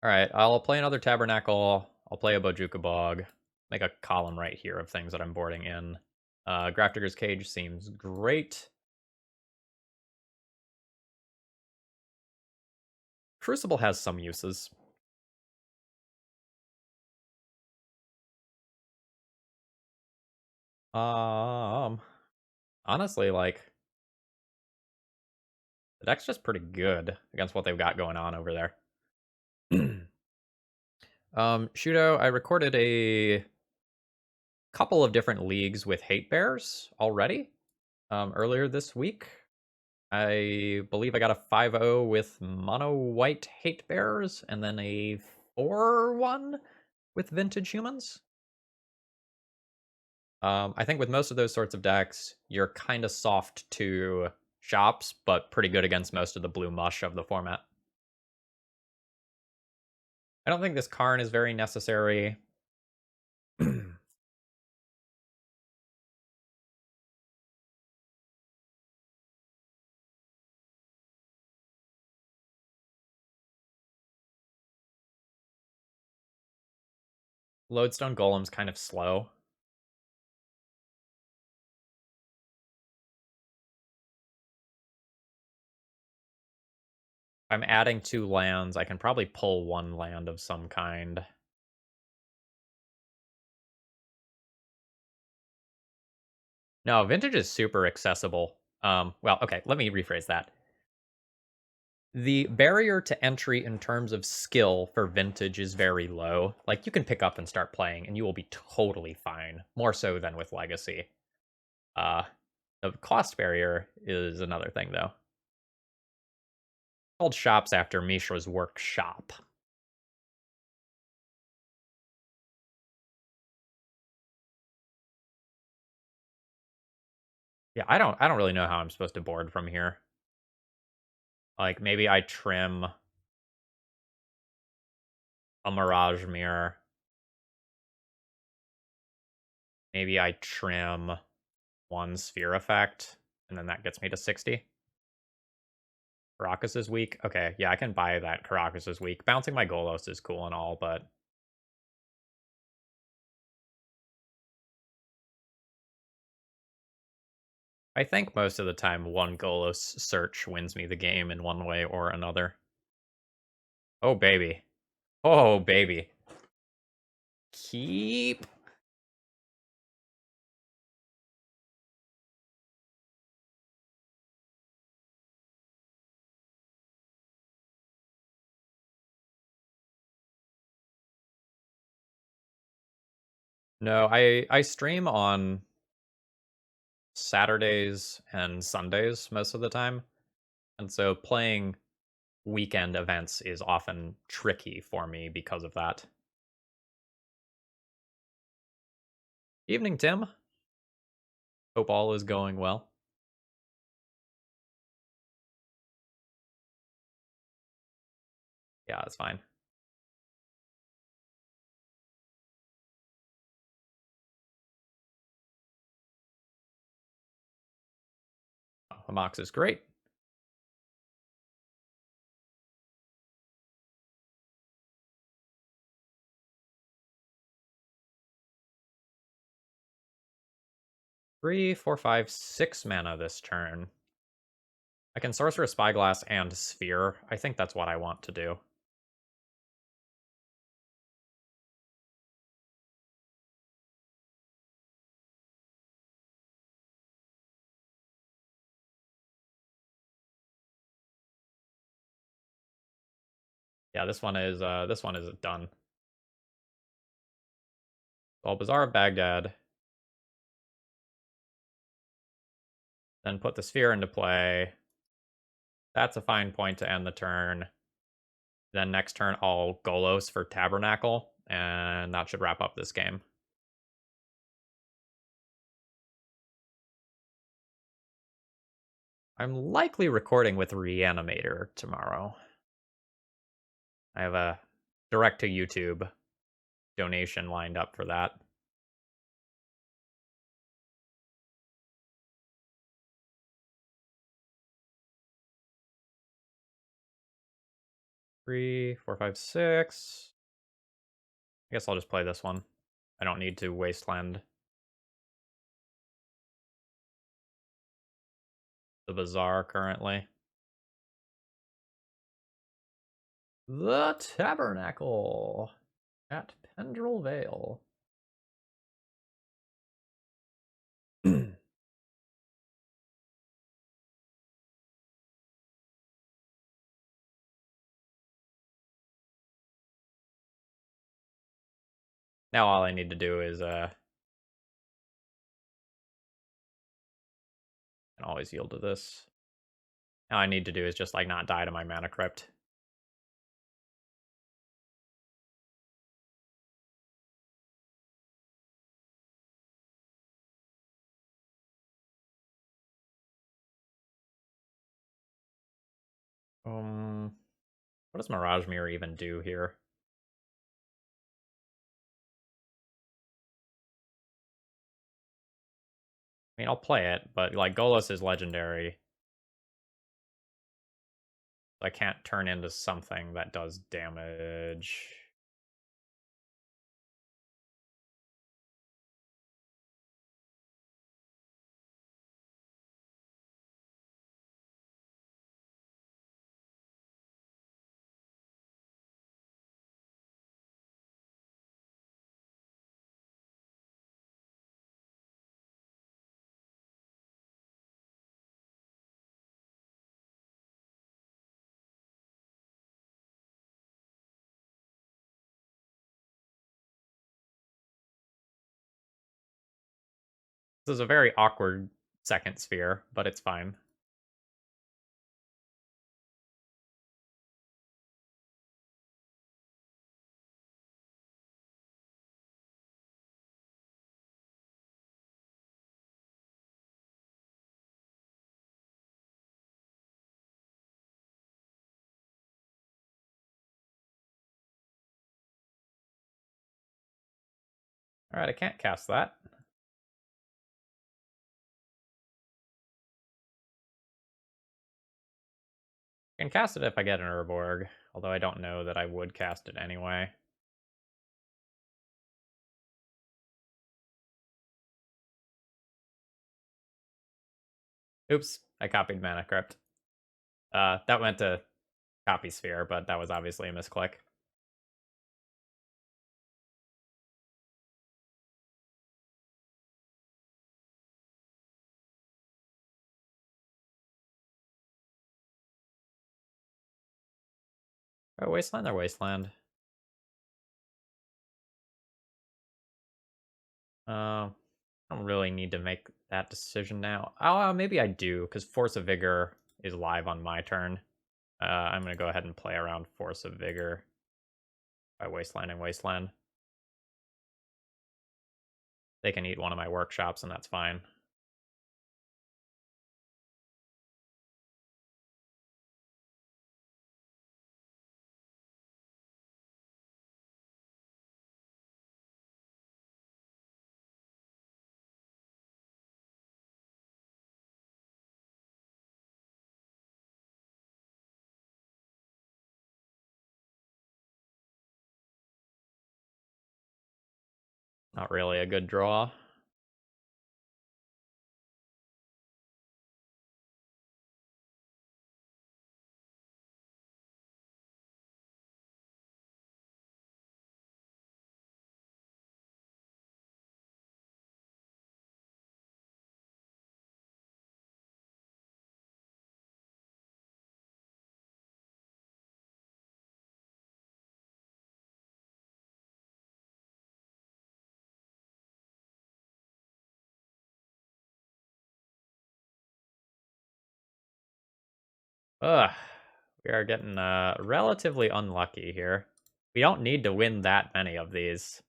Alright, I'll play another Tabernacle. I'll play a Bojuka Bog. Make a column right here of things that I'm boarding in. Grafdigger's Cage seems great. Crucible has some uses. Honestly, like, the deck's just pretty good against what they've got going on over there. Shudo, I recorded a couple of different leagues with Hate Bears already earlier this week. I believe I got a 5-0 with Mono White Hate Bears, and then a 4-1 with Vintage Humans. I think with most of those sorts of decks, you're kind of soft to shops, but pretty good against most of the blue mush of the format. I don't think this Karn is very necessary. Lodestone Golem's kind of slow. If I'm adding 2 lands, I can probably pull 1 land of some kind. No, Vintage is super accessible. Well, okay, let me rephrase that. The barrier to entry in terms of skill for Vintage is very low. Like, you can pick up and start playing, and you will be totally fine. More so than with Legacy. The cost barrier is another thing, though. Called Shops after Mishra's workshop. Yeah, I don't really know how I'm supposed to board from here. Like, maybe I trim a Mirage Mirror. Maybe I trim 1 Sphere Effect, and then that gets me to 60. Caracas is weak. Okay, yeah, I can buy that Caracas is weak. Bouncing my Golos is cool and all, but... I think most of the time 1 Golos search wins me the game in one way or another. Oh, baby. Oh, baby. Keep. No, I stream on Saturdays and Sundays most of the time. And so playing weekend events is often tricky for me because of that. Evening, Tim. Hope all is going well. Yeah, it's fine. Oh, Hamox is great. Three, four, five, 6 mana this turn. I can Sorcerer Spyglass and Sphere. I think that's what I want to do. Yeah, this one is done. Well, Bazaar of Baghdad. Then put the Sphere into play. That's a fine point to end the turn. Then next turn, I'll Golos for Tabernacle, and that should wrap up this game. I'm likely recording with Reanimator tomorrow. I have a direct to YouTube donation lined up for that. Three, four, five, six. I guess I'll just play this one. I don't need to wasteland the Bazaar currently. The Tabernacle at Pendrell Vale. Now all I need to do is can always yield to this. Now I need to do is just like not die to my Mana Crypt. What does Mirage Mirror even do here? I mean, I'll play it, but like Golos is legendary. I can't turn into something that does damage. This is a very awkward second sphere, but it's fine. Alright, I can't cast that. I can cast it if I get an Urborg, although I don't know that I would cast it anyway. Oops, I copied Mana Crypt. That went to copy sphere, but that was obviously a misclick. Oh, Wasteland or Wasteland? I don't really need to make that decision now. Oh, maybe I do, because Force of Vigor is live on my turn. I'm going to go ahead and play around Force of Vigor by Wasteland and Wasteland. They can eat one of my workshops, and that's fine. Not really a good draw. Ugh. We are getting relatively unlucky here. We don't need to win that many of these.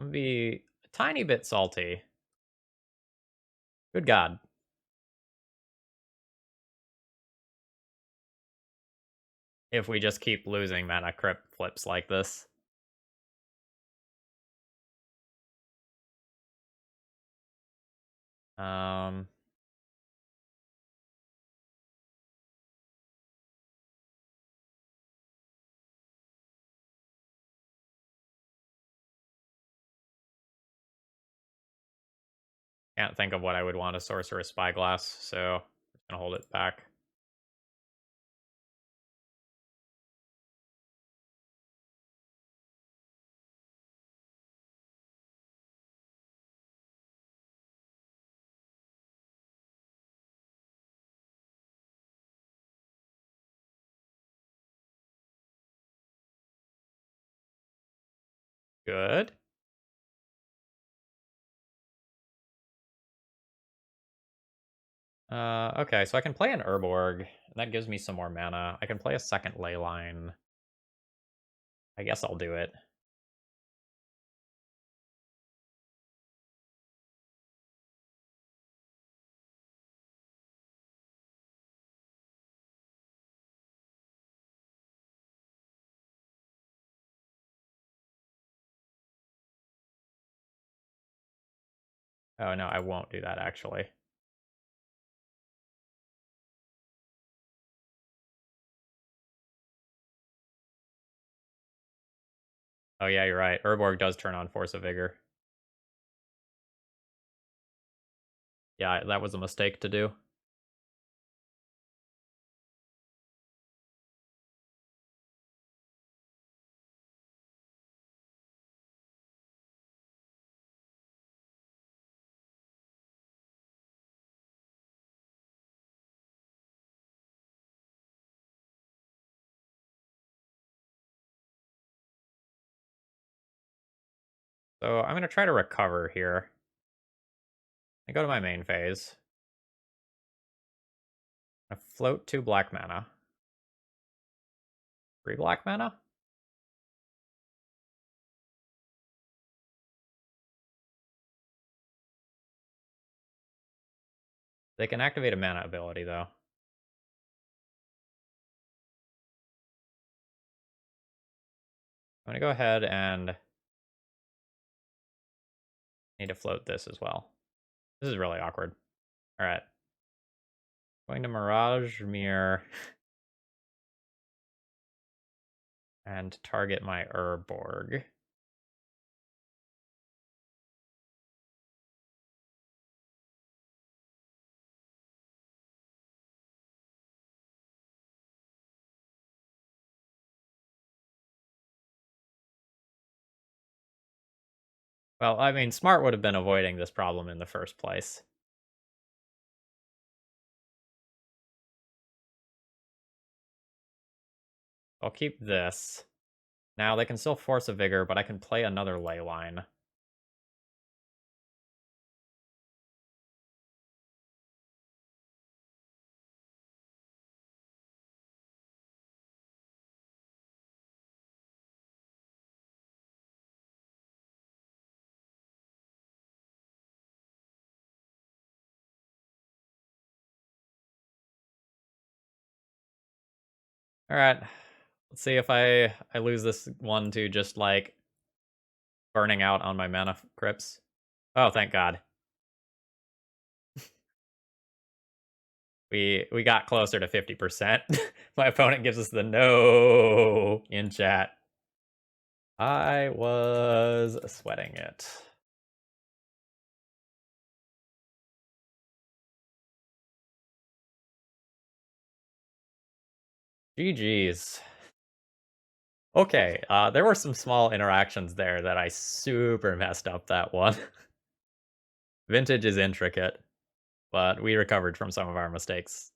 I'm gonna be a tiny bit salty. Good God. If we just keep losing mana crypt flips like this. Um, can't think of what I would want a Sorcerous Spyglass, so I'm just gonna hold it back. Good. Okay, so I can play an Urborg. That gives me some more mana. I can play a second Leyline. I guess I'll do it. Oh, no, I won't do that, actually. Oh, yeah, you're right. Urborg does turn on Force of Vigor. Yeah, that was a mistake to do. So I'm going to try to recover here. I go to my main phase. I float 2 black mana. 3 black mana? They can activate a mana ability, though. I'm going to go ahead and need to float this as well. This is really awkward. All right. Going to Mirage Mirror and target my Urborg. Well, I mean, smart would have been avoiding this problem in the first place. I'll keep this. Now, they can still force a Vigor, but I can play another Leyline. All right. Let's see if I lose this one to just, like, burning out on my mana crypts. Oh, thank God. We got closer to 50%. My opponent gives us the no in chat. I was sweating it. GG's. Okay, there were some small interactions there that I super messed up that one. Vintage is intricate, but we recovered from some of our mistakes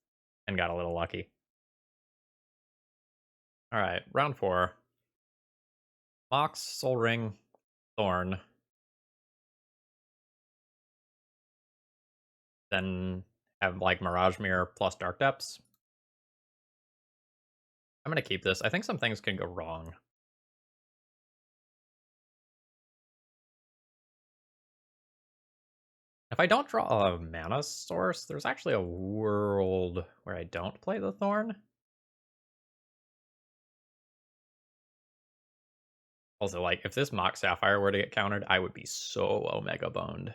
and got a little lucky. All right, round 4. Mox, Soul Ring, Thorn. Then have, like, Mirage Mirror plus Dark Depths. I'm going to keep this. I think some things can go wrong. If I don't draw a mana source, there's actually a world where I don't play the Thorn. Also, like, if this Mox Sapphire were to get countered, I would be so Omega boned.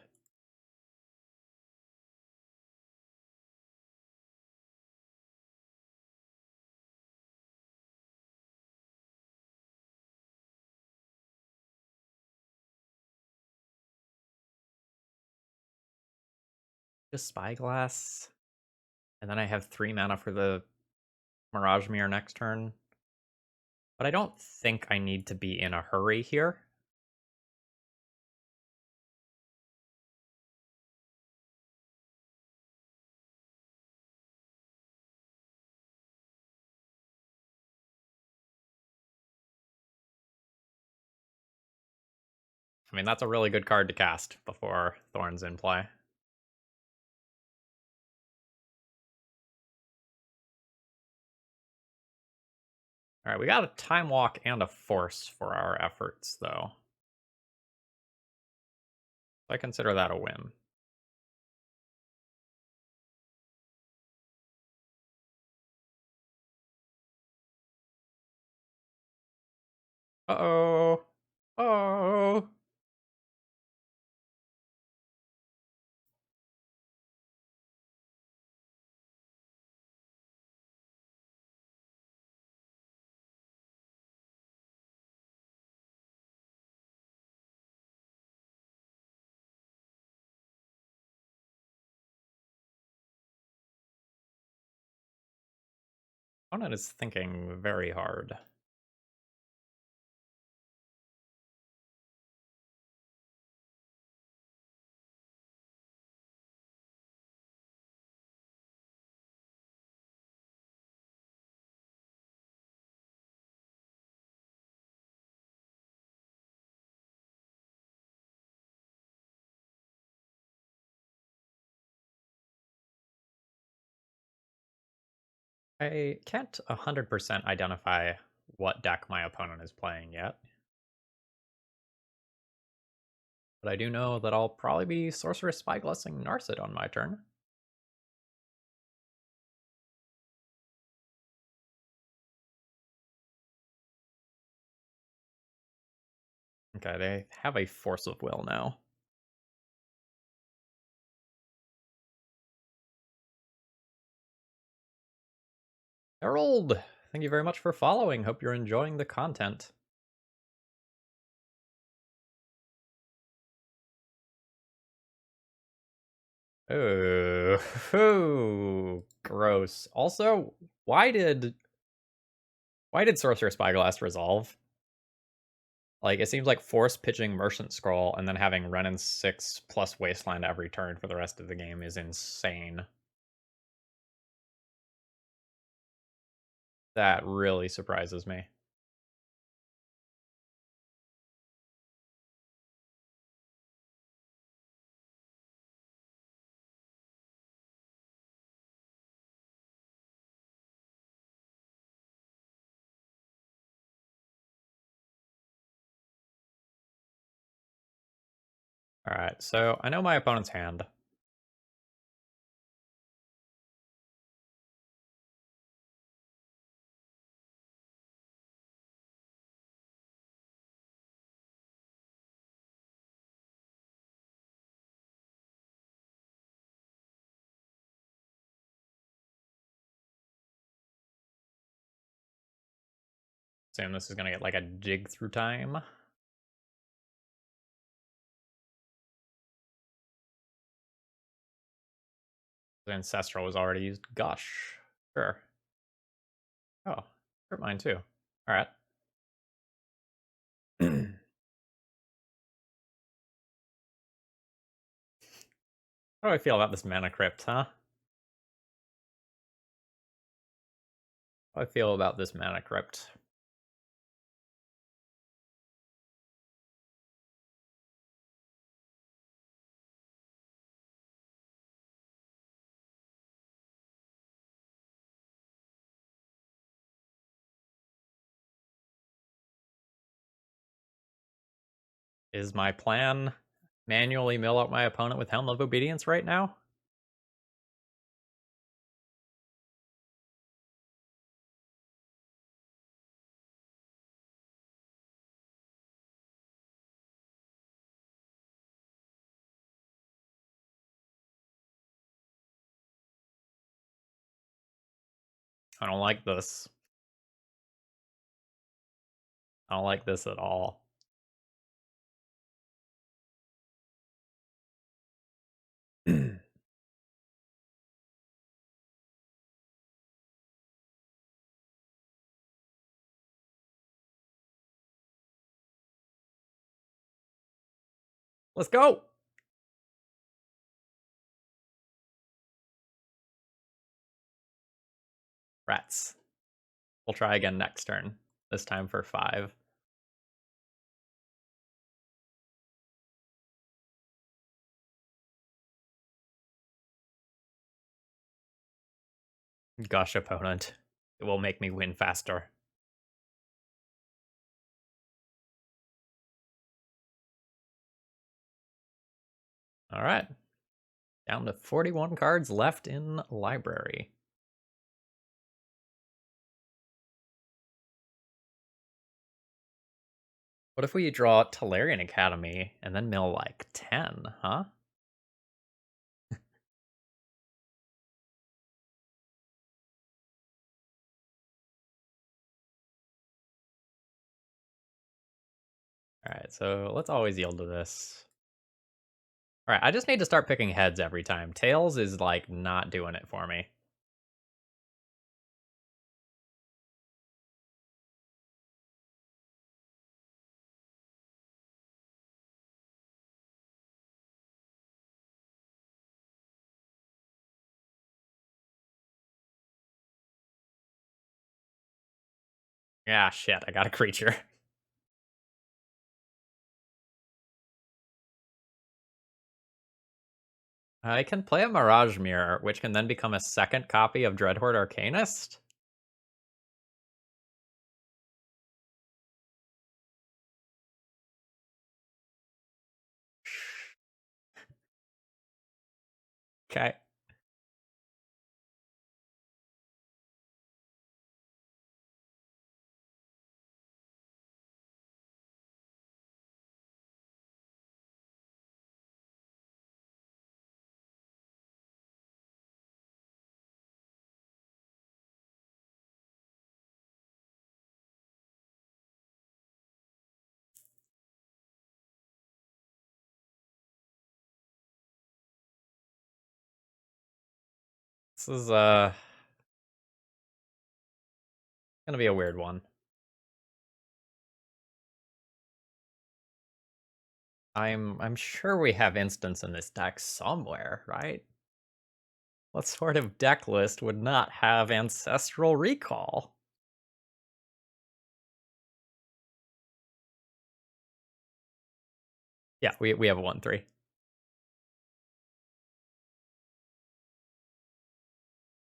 Just Spyglass. And then I have 3 mana for the Mirage Mirror next turn. But I don't think I need to be in a hurry here. I mean, that's a really good card to cast before Thorn's in play. All right, we got a Time Walk and a Force for our efforts, though. So I consider that a win. Uh-oh. Oh. Opponent is thinking very hard. I can't 100% identify what deck my opponent is playing yet. But I do know that I'll probably be Sorceress Spyglassing Narset on my turn. Okay, they have a force of will now. Harold, thank you very much for following. Hope you're enjoying the content. Oh, gross. Also, why did Sorcerer Spyglass resolve? Like, it seems like force pitching Merchant Scroll and then having Ren and 6 plus Wasteland every turn for the rest of the game is insane. That really surprises me. Alright, so I know my opponent's hand. Assume this is gonna get like a dig through time. The Ancestral was already used. Gosh. Sure. Oh, hurt mine too. Alright. How do I feel about this Mana Crypt, huh? How do I feel about this Mana Crypt? Is my plan manually mill out my opponent with Helm of Obedience right now? I don't like this. I don't like this at all. Let's go! Rats. We'll try again next turn. This time for 5. Gosh, opponent. It will make me win faster. Alright. Down to 41 cards left in library. What if we draw Tolarian Academy and then mill like 10, huh? Alright, so let's always yield to this. Alright, I just need to start picking heads every time. Tails is like not doing it for me. Yeah, shit, I got a creature. I can play a Mirage Mirror, which can then become a second copy of Dreadhorde Arcanist. Okay. This is gonna be a weird one. I'm sure we have instants in this deck somewhere, right? What sort of deck list would not have Ancestral Recall? Yeah, we have a 1/3.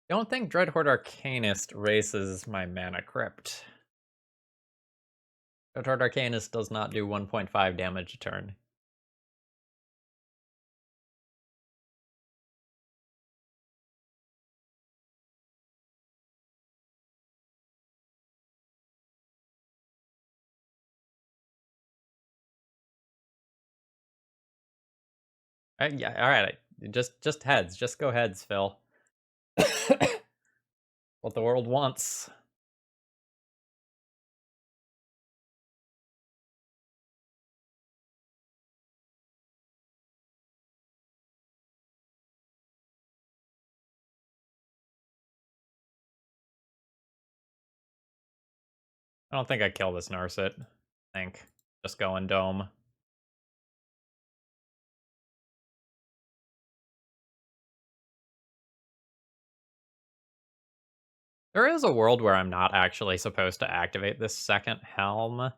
Don't think Dreadhorde Arcanist races my Mana Crypt. Dreadhorde Arcanist does not do 1.5 damage a turn. Yeah, all right. Just heads. Just go heads, Phil. What the world wants. I don't think I kill this Narset. I think just going Dome. There is a world where I'm not actually supposed to activate this second Helm.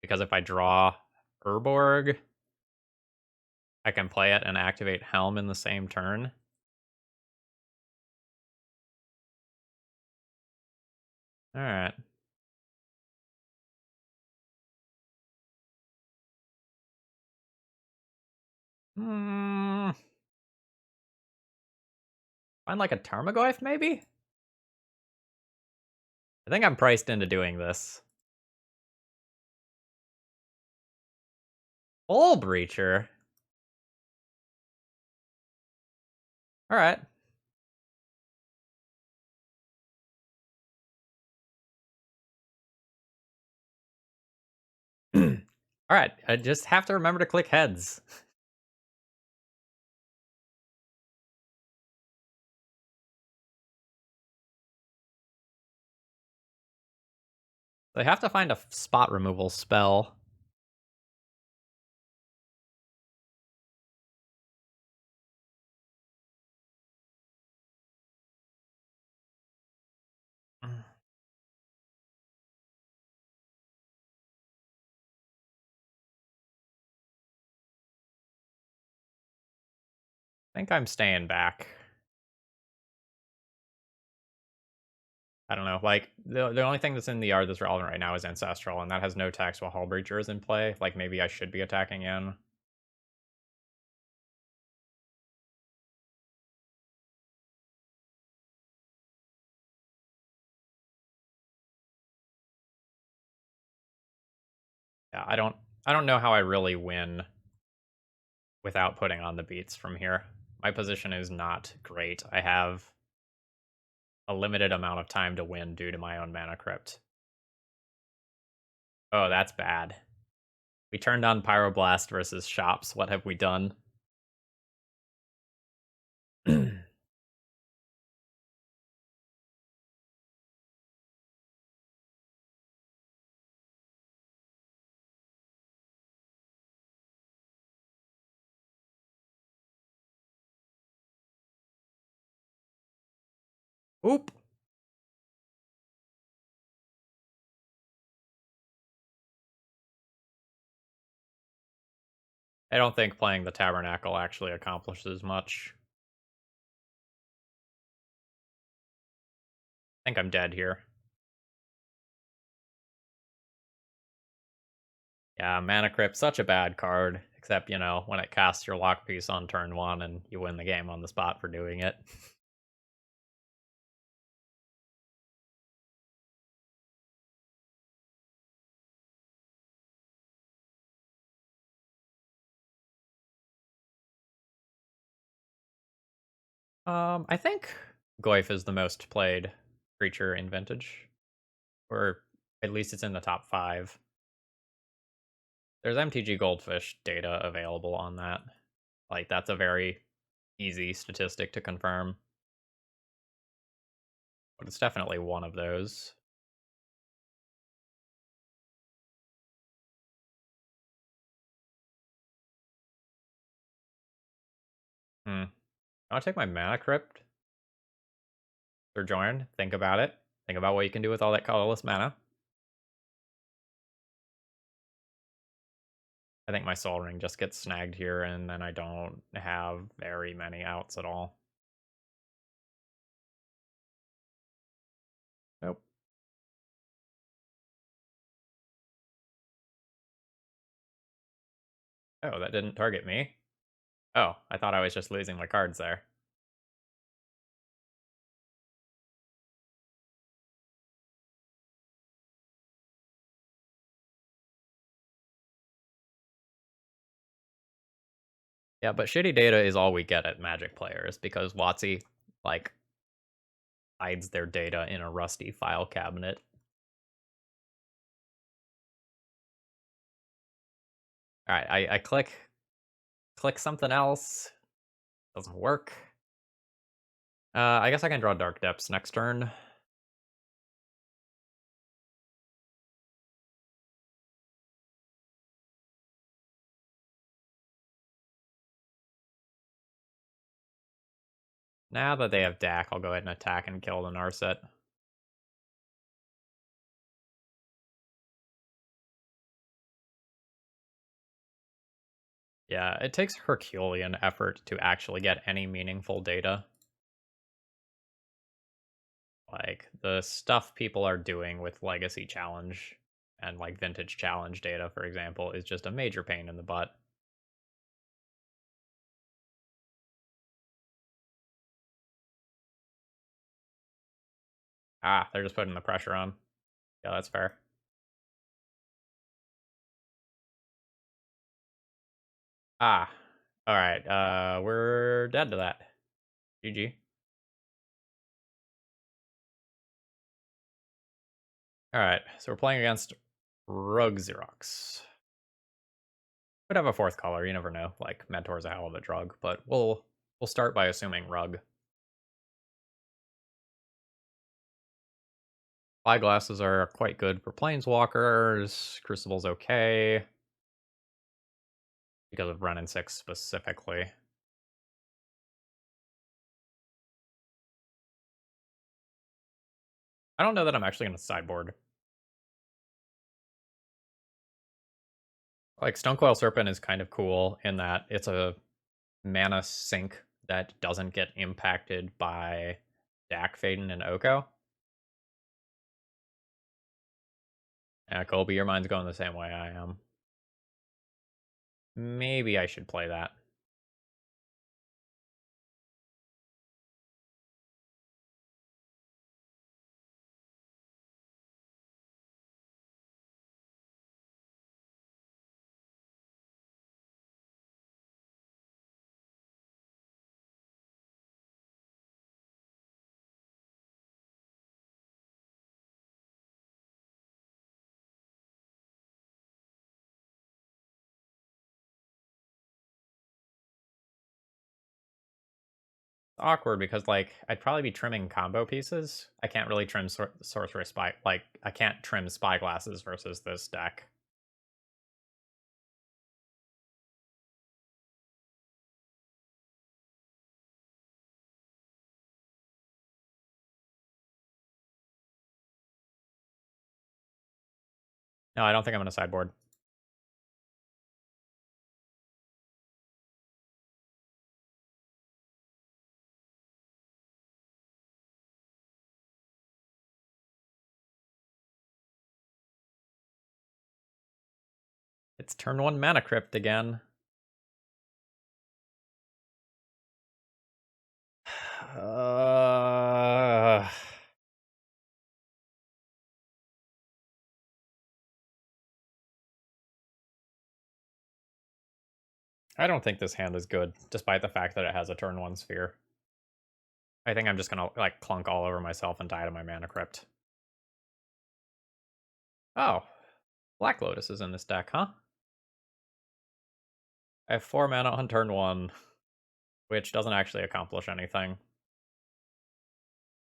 Because if I draw Urborg, I can play it and activate Helm in the same turn. Alright. Find like a Tarmogoyf, maybe? I think I'm priced into doing this. Hull Breacher? Alright. Alright, I just have to remember to click heads. They have to find a spot removal spell. I think I'm staying back. I don't know, like, the only thing that's in the yard that's relevant right now is Ancestral, and that has no tax while Hull Breacher is in play. Like, maybe I should be attacking in. Yeah, I don't know how I really win without putting on the beats from here. My position is not great. I have a limited amount of time to win due to my own Mana Crypt. Oh, that's bad. We turned on Pyroblast versus Shops. What have we done? Oop. I don't think playing the Tabernacle actually accomplishes much. I think I'm dead here. Yeah, Mana Crypt, such a bad card. Except, you know, when it casts your lock piece on turn 1 and you win the game on the spot for doing it. I think Goyf is the most played creature in Vintage. Or at least it's in the top 5. There's MTG Goldfish data available on that. Like, that's a very easy statistic to confirm. But it's definitely one of those. I'll take my mana crypt or join. Think about it. Think about what you can do with all that colorless mana. I think my Soul Ring just gets snagged here, and then I don't have very many outs at all. Nope. Oh, that didn't target me. Oh, I thought I was just losing my cards there. Yeah, but shitty data is all we get at Magic players because WotC, like, hides their data in a rusty file cabinet. Alright, I click something else. Doesn't work. I guess I can draw Dark Depths next turn. Now that they have Dak, I'll go ahead and attack and kill the Narset. Yeah, it takes Herculean effort to actually get any meaningful data. Like, the stuff people are doing with Legacy Challenge and, like, Vintage Challenge data, for example, is just a major pain in the butt. Ah, they're just putting the pressure on. Yeah, that's fair. Ah, alright, we're dead to that. GG. Alright, so we're playing against Rug Xerox. Could have a fourth color, you never know. Like, Mentor's a hell of a drug, but we'll start by assuming Rug. Spyglasses are quite good for Planeswalkers. Crucible's okay. Because of Ren and 6 specifically. I don't know that I'm actually going to sideboard. Like, Stonecoil Serpent is kind of cool in that it's a mana sink that doesn't get impacted by Dak, Faden, and Oko. Yeah, Colby, your mind's going the same way I am. Maybe I should play that. Awkward because, like, I'd probably be trimming combo pieces. I can't really trim Sorceress Spy. Like, I can't trim Spyglasses versus this deck. No, I don't think I'm going to sideboard. It's turn 1 Mana Crypt again. Uh... I don't think this hand is good, despite the fact that it has a turn 1 sphere. I think I'm just gonna, like, clunk all over myself and die to my Mana Crypt. Oh, Black Lotus is in this deck, huh? I have 4 mana on turn 1. which doesn't actually accomplish anything.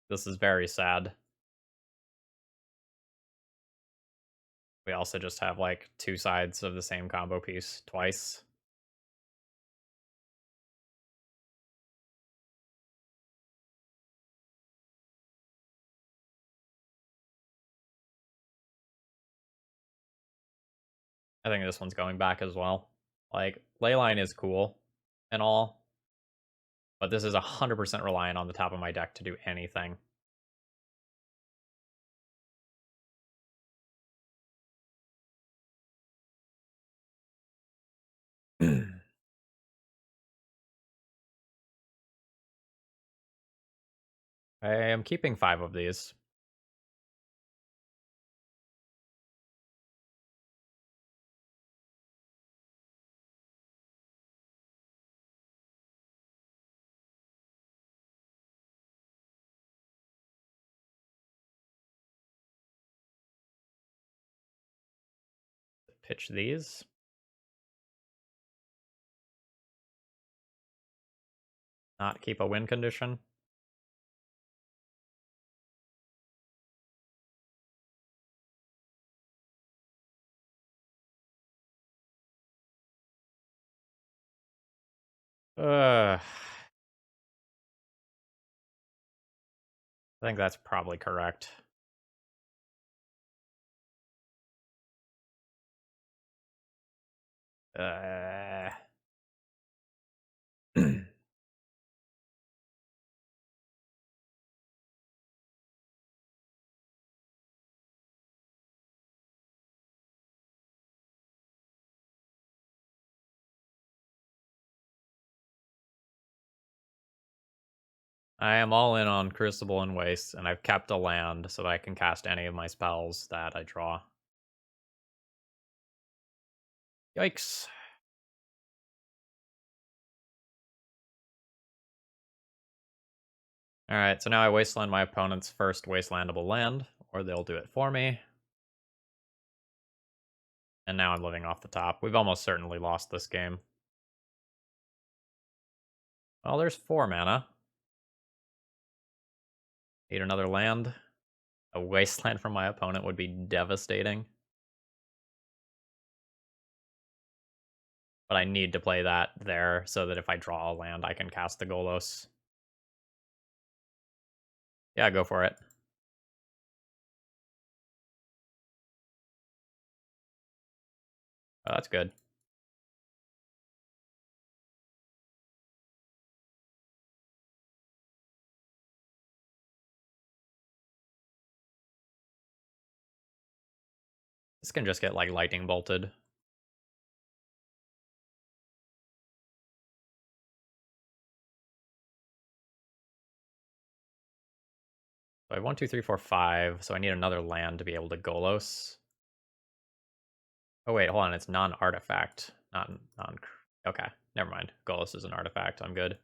This is very sad. We also just have, like, two sides of the same combo piece twice. I think this one's going back as well. Like, Leyline is cool and all, but this is 100% reliant on the top of my deck to do anything. I am keeping 5 of these. Pitch these. Not keep a win condition. I think that's probably correct. Uh... I am all in on Crucible and Waste, and I've kept a land so that I can cast any of my spells that I draw. Yikes. Alright, so now I wasteland my opponent's first wastelandable land, or they'll do it for me. And now I'm living off the top. We've almost certainly lost this game. Well, there's 4 mana. Need another land. A wasteland from my opponent would be devastating. But I need to play that there so that if I draw a land, I can cast the Golos. Yeah, go for it. Oh, that's good. This can just get, like, lightning bolted. So I have 1, 2, 3, 4, 5, so I need another land to be able to Golos. Oh wait, hold on, it's non-artifact. Not non okay, never mind. Golos is an artifact, I'm good.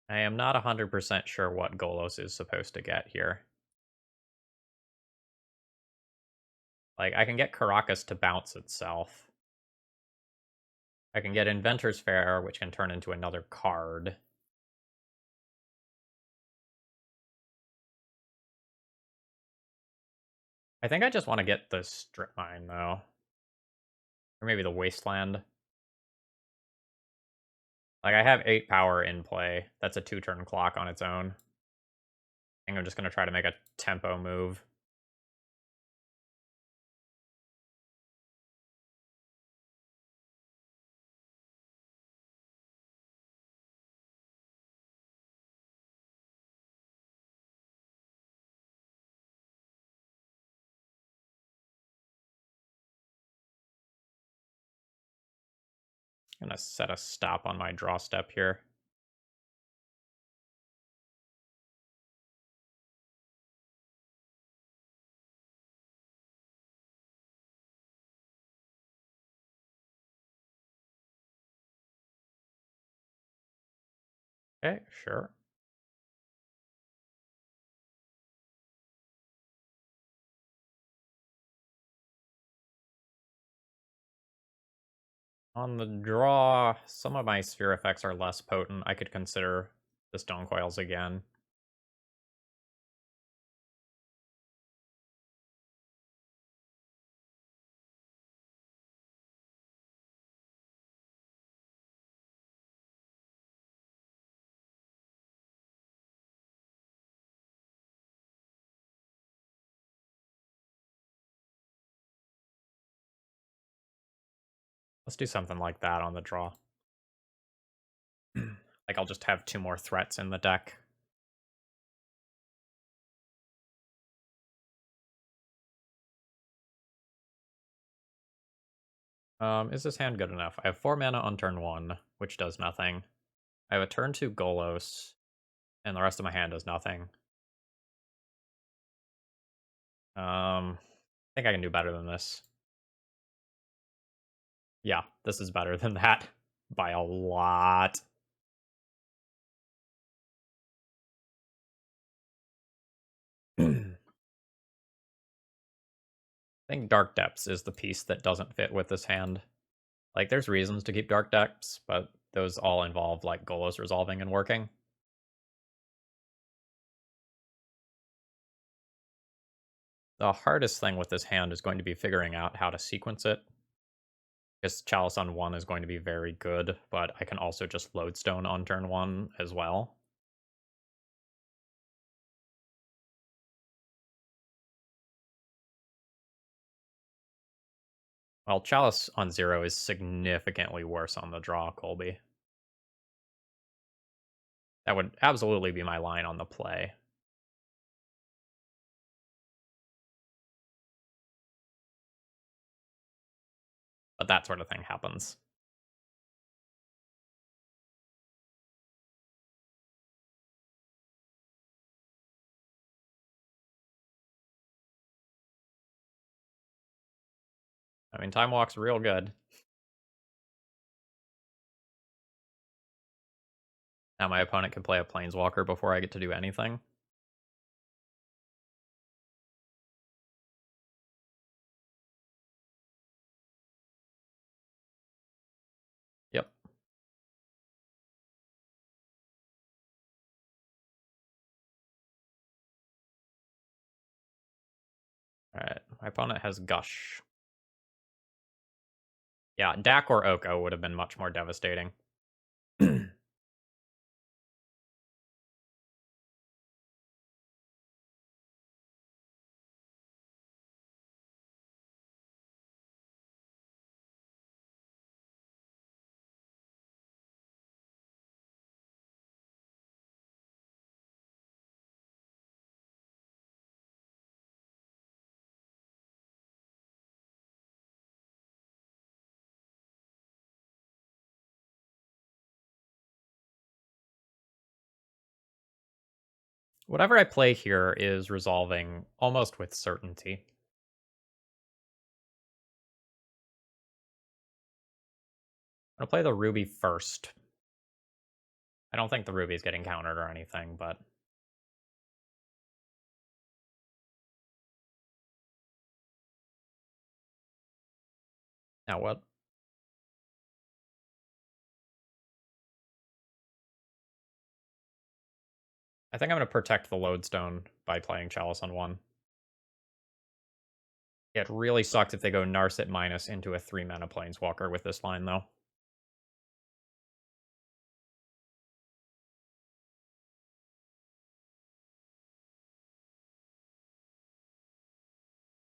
I am not 100% sure what Golos is supposed to get here. Like, I can get Caracas to bounce itself. I can get Inventor's Fair, which can turn into another card. I think I just want to get the Strip Mine, though. Or maybe the Wasteland. Like, I have 8 power in play. That's a 2-turn clock on its own. I think I'm just going to try to make a tempo move. I'm going to set a stop on my draw step here. Okay, sure. On the draw, some of my sphere effects are less potent. I could consider the stone coils again. Let's do something like that on the draw. Like, I'll just have 2 more threats in the deck. Is this hand good enough? I have 4 mana on turn 1, which does nothing. I have a turn 2 Golos, and the rest of my hand does nothing. I think I can do better than this. Yeah, this is better than that. By a lot. I think Dark Depths is the piece that doesn't fit with this hand. Like, there's reasons to keep Dark Depths, but those all involve, like, Golos resolving and working. The hardest thing with this hand is going to be figuring out how to sequence it. Because Chalice on 1 is going to be very good, but I can also just Lodestone on turn 1 as well. Well, Chalice on 0 is significantly worse on the draw, Colby. That would absolutely be my line on the play. But that sort of thing happens. I mean, Time Walk's real good. Now my opponent can play a Planeswalker before I get to do anything. Yep. Alright, my opponent has Gush. Yeah, Dak or Oko would have been much more devastating. Whatever I play here is resolving almost with certainty. I'm gonna play the Ruby first. I don't think the Ruby's getting countered or anything, but now what? I think I'm gonna protect the Lodestone by playing Chalice on 1. It really sucks if they go Narset minus into a 3 mana Planeswalker with this line, though.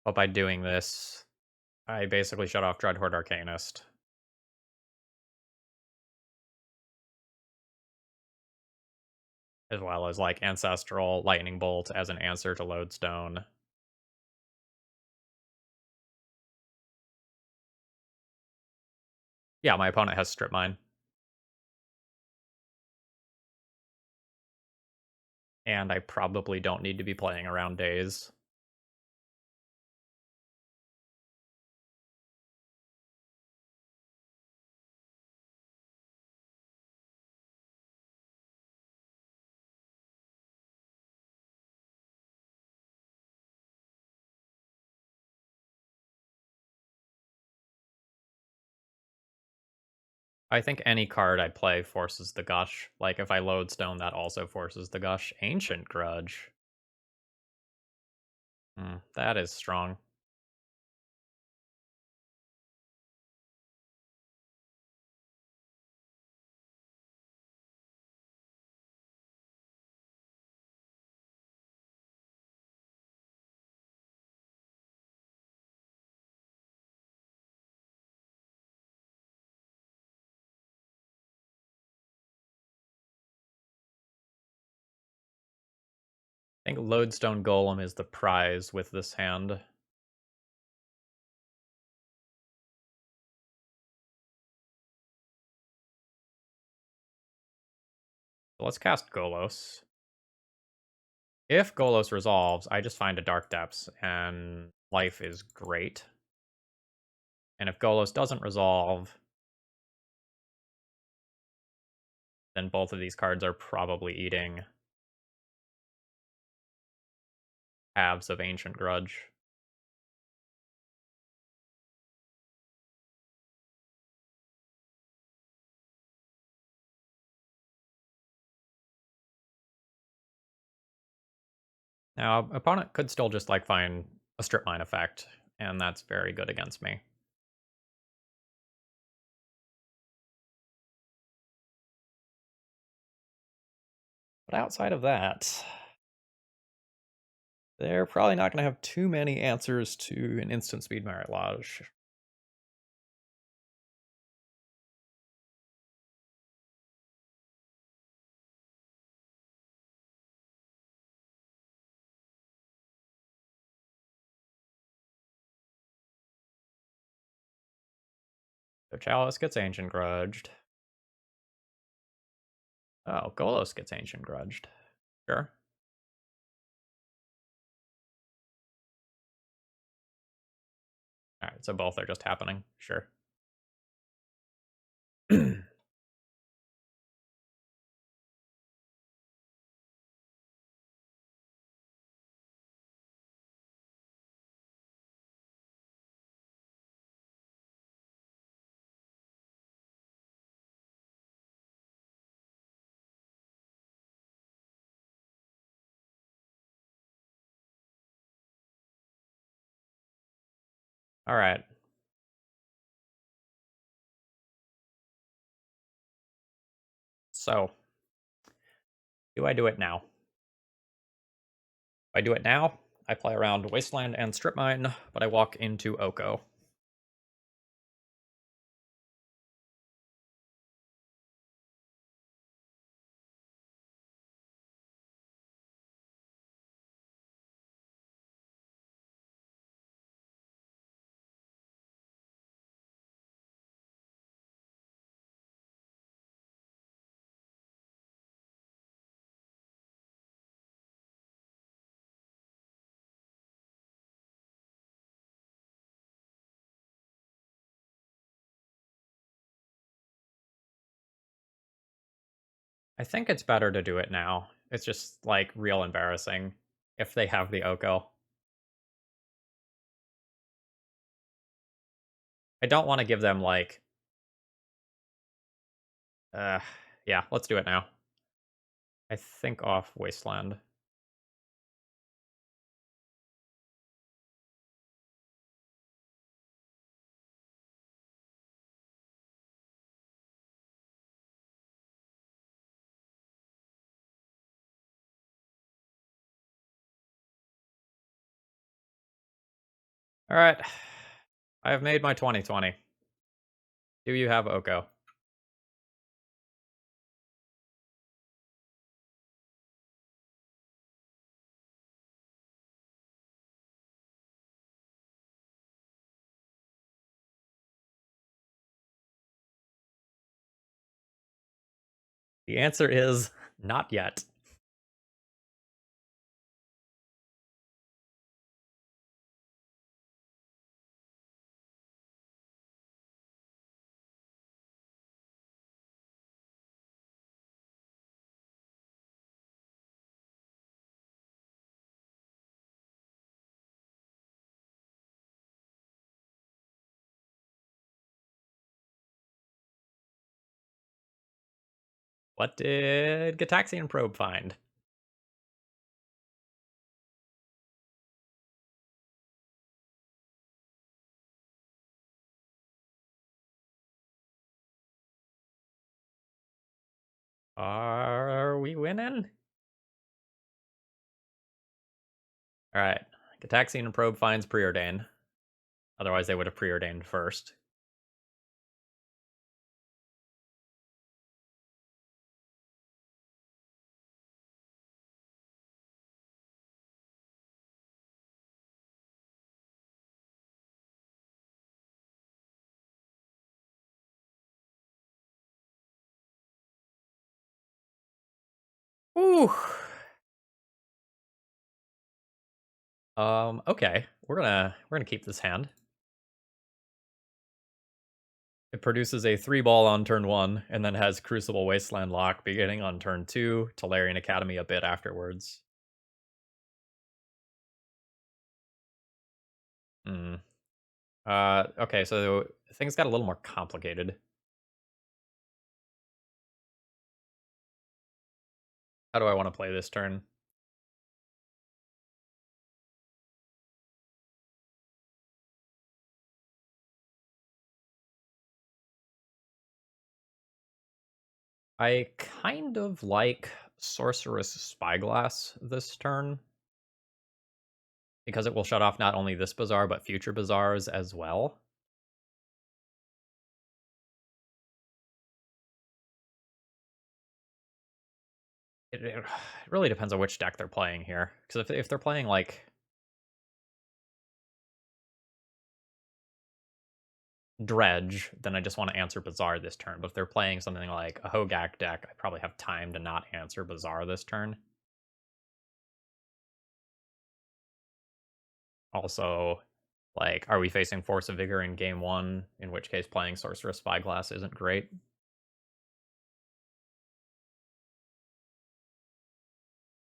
But by doing this, I basically shut off Dreadhorde Arcanist. As well as, like, Ancestral Lightning Bolt as an answer to Lodestone. Yeah, my opponent has Strip Mine. And I probably don't need to be playing around Days. I think any card I play forces the Gush. Like, if I Lodestone, that also forces the Gush. Ancient Grudge. That is strong. I think Lodestone Golem is the prize with this hand. So let's cast Golos. If Golos resolves, I just find a Dark Depths, and life is great. And if Golos doesn't resolve, then both of these cards are probably eating halves of Ancient Grudge. Now, opponent could still just like find a Strip Mine effect, and that's very good against me. But outside of that, they're probably not going to have too many answers to an instant speed Merit Lodge. So Chalice gets Ancient Grudged. Oh, Golos gets Ancient Grudged. Sure. Alright, so both are just happening. Sure. Alright. So, do I do it now? If I do it now, I play around Wasteland and Strip Mine, but I walk into Oko. I think it's better to do it now. It's just, like, real embarrassing if they have the Oko. I don't want to give them, like... yeah, let's do it now. I think off Wasteland. Alright. I have made my 2020. Do you have Oko? The answer is not yet. What did Gataxian Probe find? Are we winning? Alright. Gataxian Probe finds Preordain. Otherwise, they would have preordained first. Whew. Okay. We're gonna keep this hand. It produces a 3-ball on turn 1, and then has Crucible Wasteland Lock beginning on turn 2, Tolarian Academy a bit afterwards. Hmm. Okay, so things got a little more complicated. How do I want to play this turn? I kind of like Sorceress Spyglass this turn, because it will shut off not only this Bazaar, but future Bazaars as well. It really depends on which deck they're playing here. Because if they're playing, like, Dredge, then I just want to answer Bazaar this turn. But if they're playing something like a Hogak deck, I probably have time to not answer Bazaar this turn. Also, like, are we facing Force of Vigor in game 1? In which case, playing Sorceress Spyglass isn't great.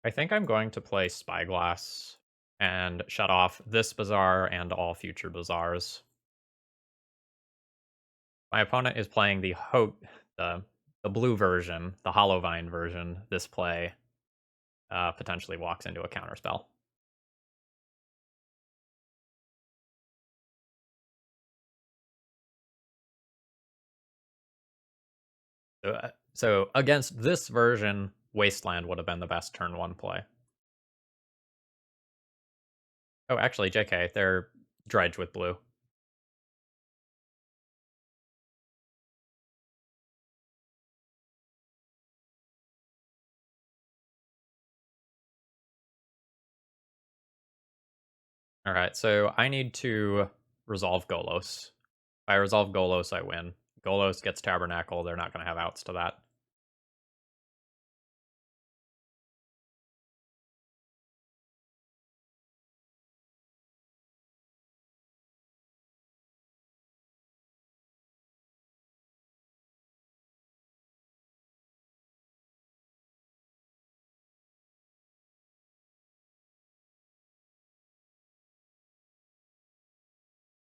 I think I'm going to play Spyglass and shut off this Bazaar and all future Bazaars. My opponent is playing the blue version, the Hollowvine version. This play potentially walks into a counterspell. So against this version, Wasteland would have been the best turn 1 play. Oh, actually, JK, they're Dredge with blue. All right, so I need to resolve Golos. If I resolve Golos, I win. Golos gets Tabernacle. They're not going to have outs to that.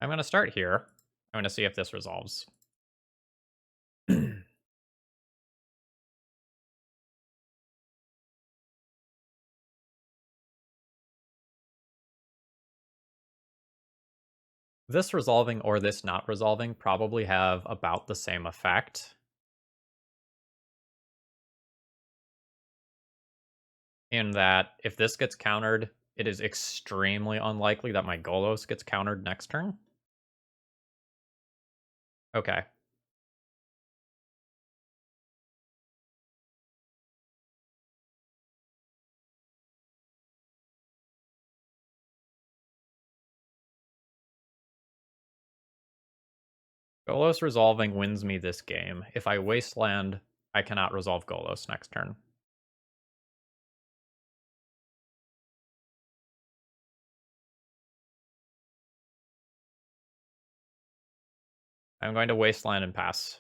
I'm going to start here. I'm going to see if this resolves. This resolving or this not resolving probably have about the same effect. In that, if this gets countered, it is extremely unlikely that my Golos gets countered next turn. Okay. Golos resolving wins me this game. If I wasteland, I cannot resolve Golos next turn. I'm going to wasteland and pass.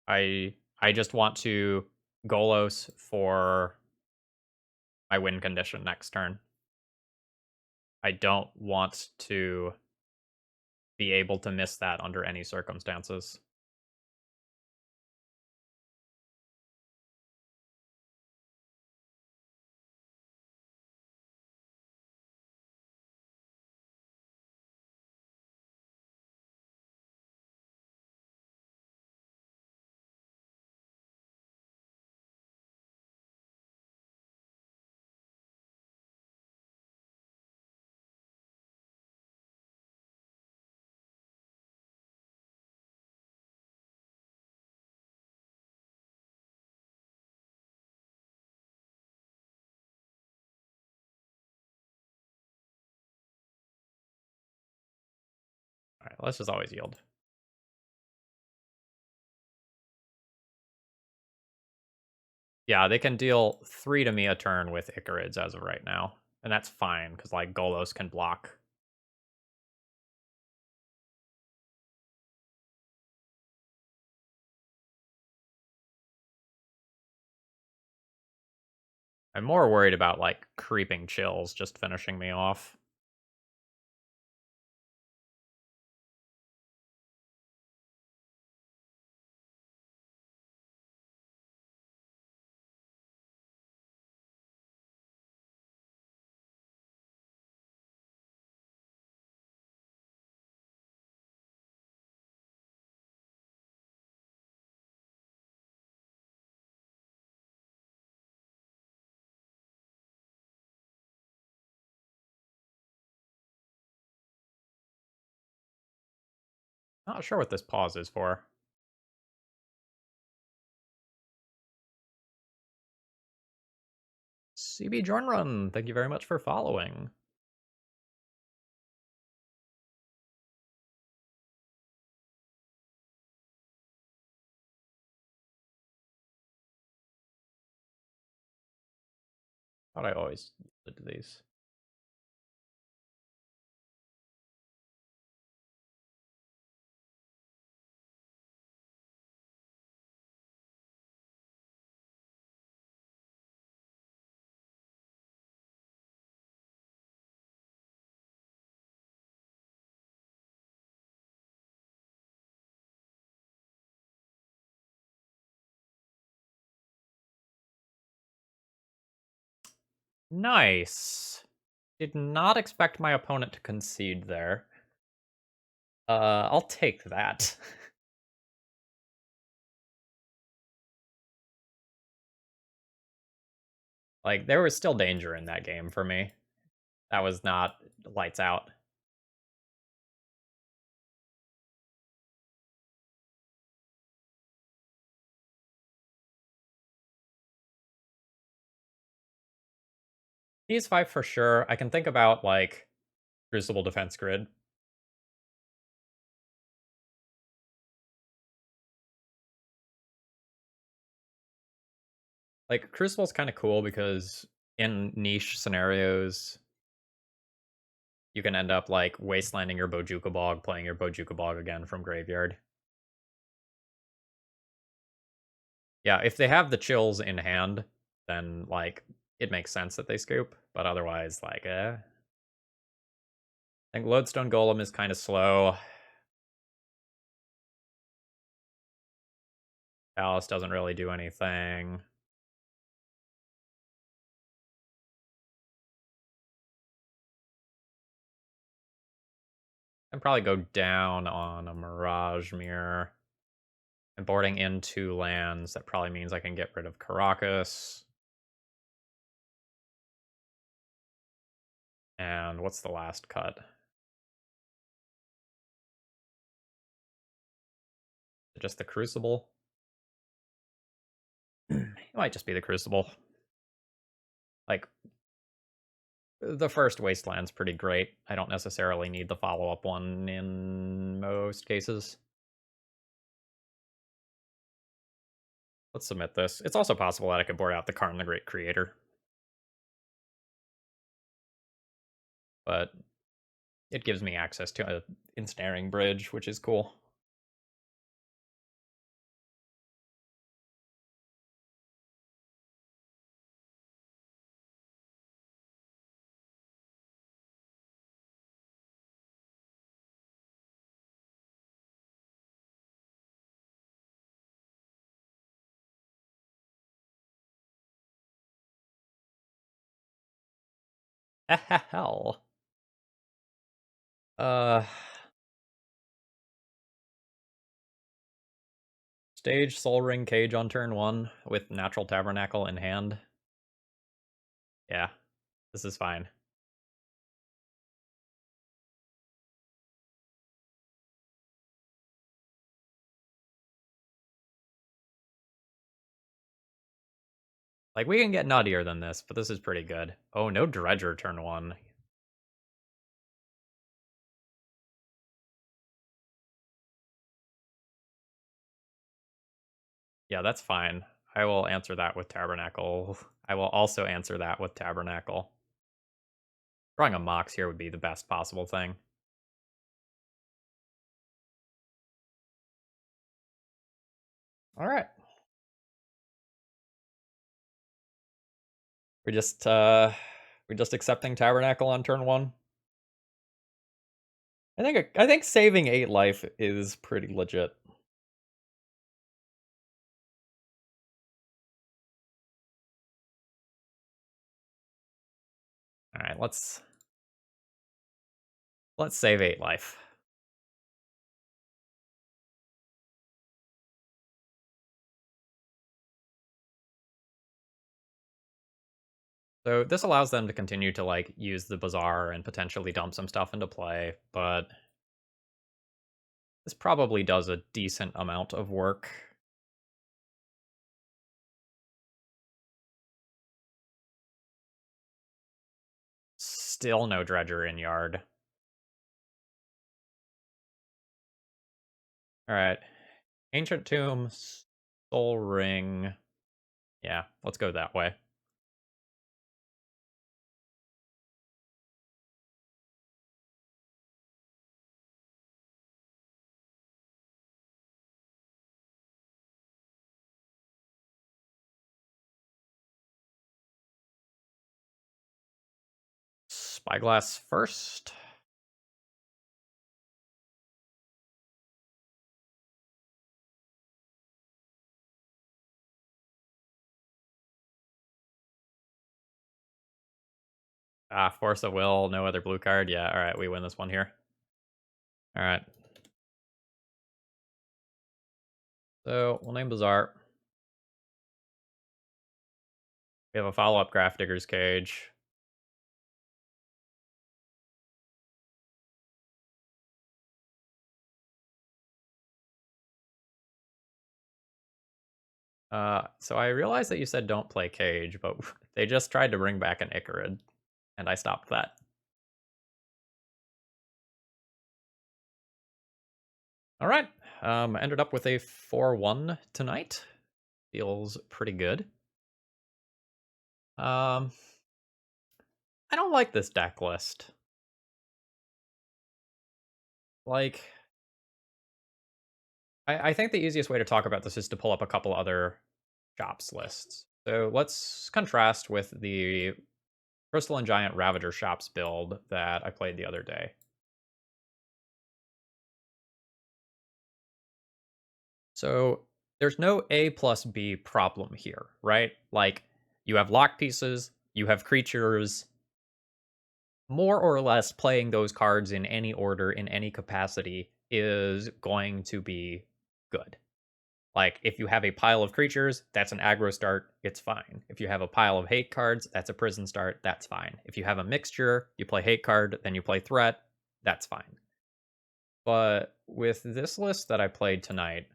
I just want to Golos for my win condition next turn. I don't want to be able to miss that under any circumstances. All right, let's just always yield. Yeah, they can deal 3 to me a turn with Icarids as of right now. And that's fine, because, like, Golos can block. I'm more worried about, like, creeping chills just finishing me off. Not sure what this pause is for. CB Jorn Run, thank you very much for following. Thought I always did these. Nice. Did not expect my opponent to concede there. I'll take that. Like, there was still danger in that game for me. That was not lights out. He's 5 for sure. I can think about, like, Crucible Defense Grid. Like, Crucible's kind of cool because in niche scenarios, you can end up, like, wastelanding your Bojuka Bog, playing your Bojuka Bog again from Graveyard. Yeah, if they have the chills in hand, then, like, it makes sense that they scoop, but otherwise, like, I think Lodestone Golem is kind of slow. Palace doesn't really do anything. I'd probably go down on a Mirage Mirror. And boarding in 2 lands, that probably means I can get rid of Caracas. And what's the last cut? Just the Crucible? It might just be the Crucible. Like, the first Wasteland's pretty great. I don't necessarily need the follow-up one in most cases. Let's submit this. It's also possible that I could board out the Karn the Great Creator. But it gives me access to an ensnaring bridge, which is cool. Hell. Uh, Stage Soul Ring Cage on turn 1 with Natural Tabernacle in hand. Yeah, this is fine. Like, we can get nuttier than this, but this is pretty good. Oh, no Dredger turn 1. Yeah, that's fine. I will answer that with Tabernacle. I will also answer that with Tabernacle. Drawing a Mox here would be the best possible thing. All right. We're just accepting Tabernacle on turn 1. I think saving 8 life is pretty legit. All right, let's save 8 life. So this allows them to continue to like use the Bazaar and potentially dump some stuff into play, but this probably does a decent amount of work. Still no Dredger in yard. All right. Ancient Tomb, Soul Ring. Yeah, let's go that way. Spyglass first. Force of Will, no other blue card. Yeah, all right, we win this one here. All right. So we'll name Bazaar. We have a follow-up Grafdigger's Cage. So I realized that you said don't play Cage, but they just tried to bring back an Icarid, and I stopped that. All right. Ended up with a 4-1 tonight. Feels pretty good. I don't like this deck list. Like, I think the easiest way to talk about this is to pull up a couple other shops lists. So let's contrast with the Crystalline Giant Ravager Shops build that I played the other day. So there's no A plus B problem here, right? Like, you have lock pieces, you have creatures. More or less playing those cards in any order, in any capacity, is going to be good. Like, if you have a pile of creatures, that's an aggro start, it's fine. If you have a pile of hate cards, that's a prison start, that's fine. If you have a mixture, you play hate card, then you play threat, that's fine. But with this list that I played tonight,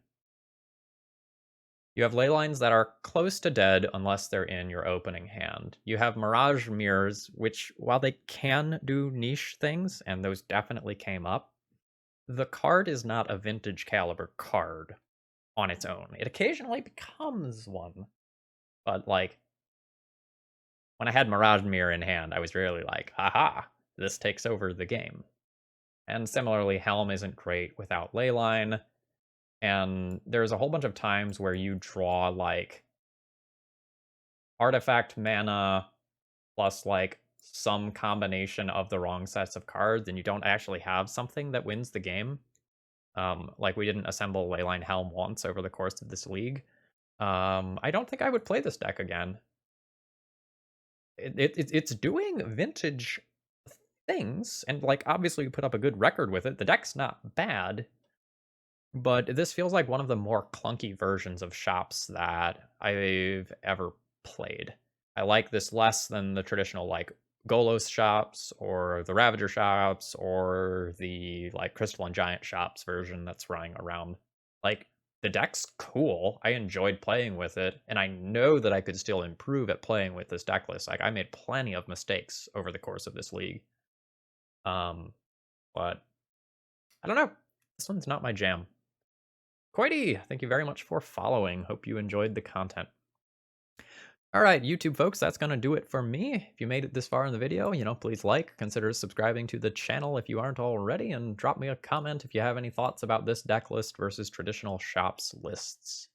you have Leylines that are close to dead unless they're in your opening hand. You have Mirage Mirrors, which, while they can do niche things, and those definitely came up, the card is not a vintage caliber card on its own. It occasionally becomes one, but like, when I had Mirage Mirror in hand, I was really like, haha, this takes over the game. And similarly, Helm isn't great without Leyline, and there's a whole bunch of times where you draw like artifact mana plus like some combination of the wrong sets of cards, and you don't actually have something that wins the game. Like, we didn't assemble Leyline Helm once over the course of this league. I don't think I would play this deck again. it's doing vintage things, and like obviously you put up a good record with it. The deck's not bad, but this feels like one of the more clunky versions of shops that I've ever played. I like this less than the traditional like Golos shops or the Ravager shops or the like Crystalline Giant shops version that's running around. Like the deck's cool. I enjoyed playing with it, and I know that I could still improve at playing with this deck list. Like I made plenty of mistakes over the course of this league. But I don't know. This one's not my jam. Coity, thank you very much for following. Hope you enjoyed the content. All right, YouTube folks, that's going to do it for me. If you made it this far in the video, please like, consider subscribing to the channel if you aren't already, and drop me a comment if you have any thoughts about this deck list versus traditional shops lists.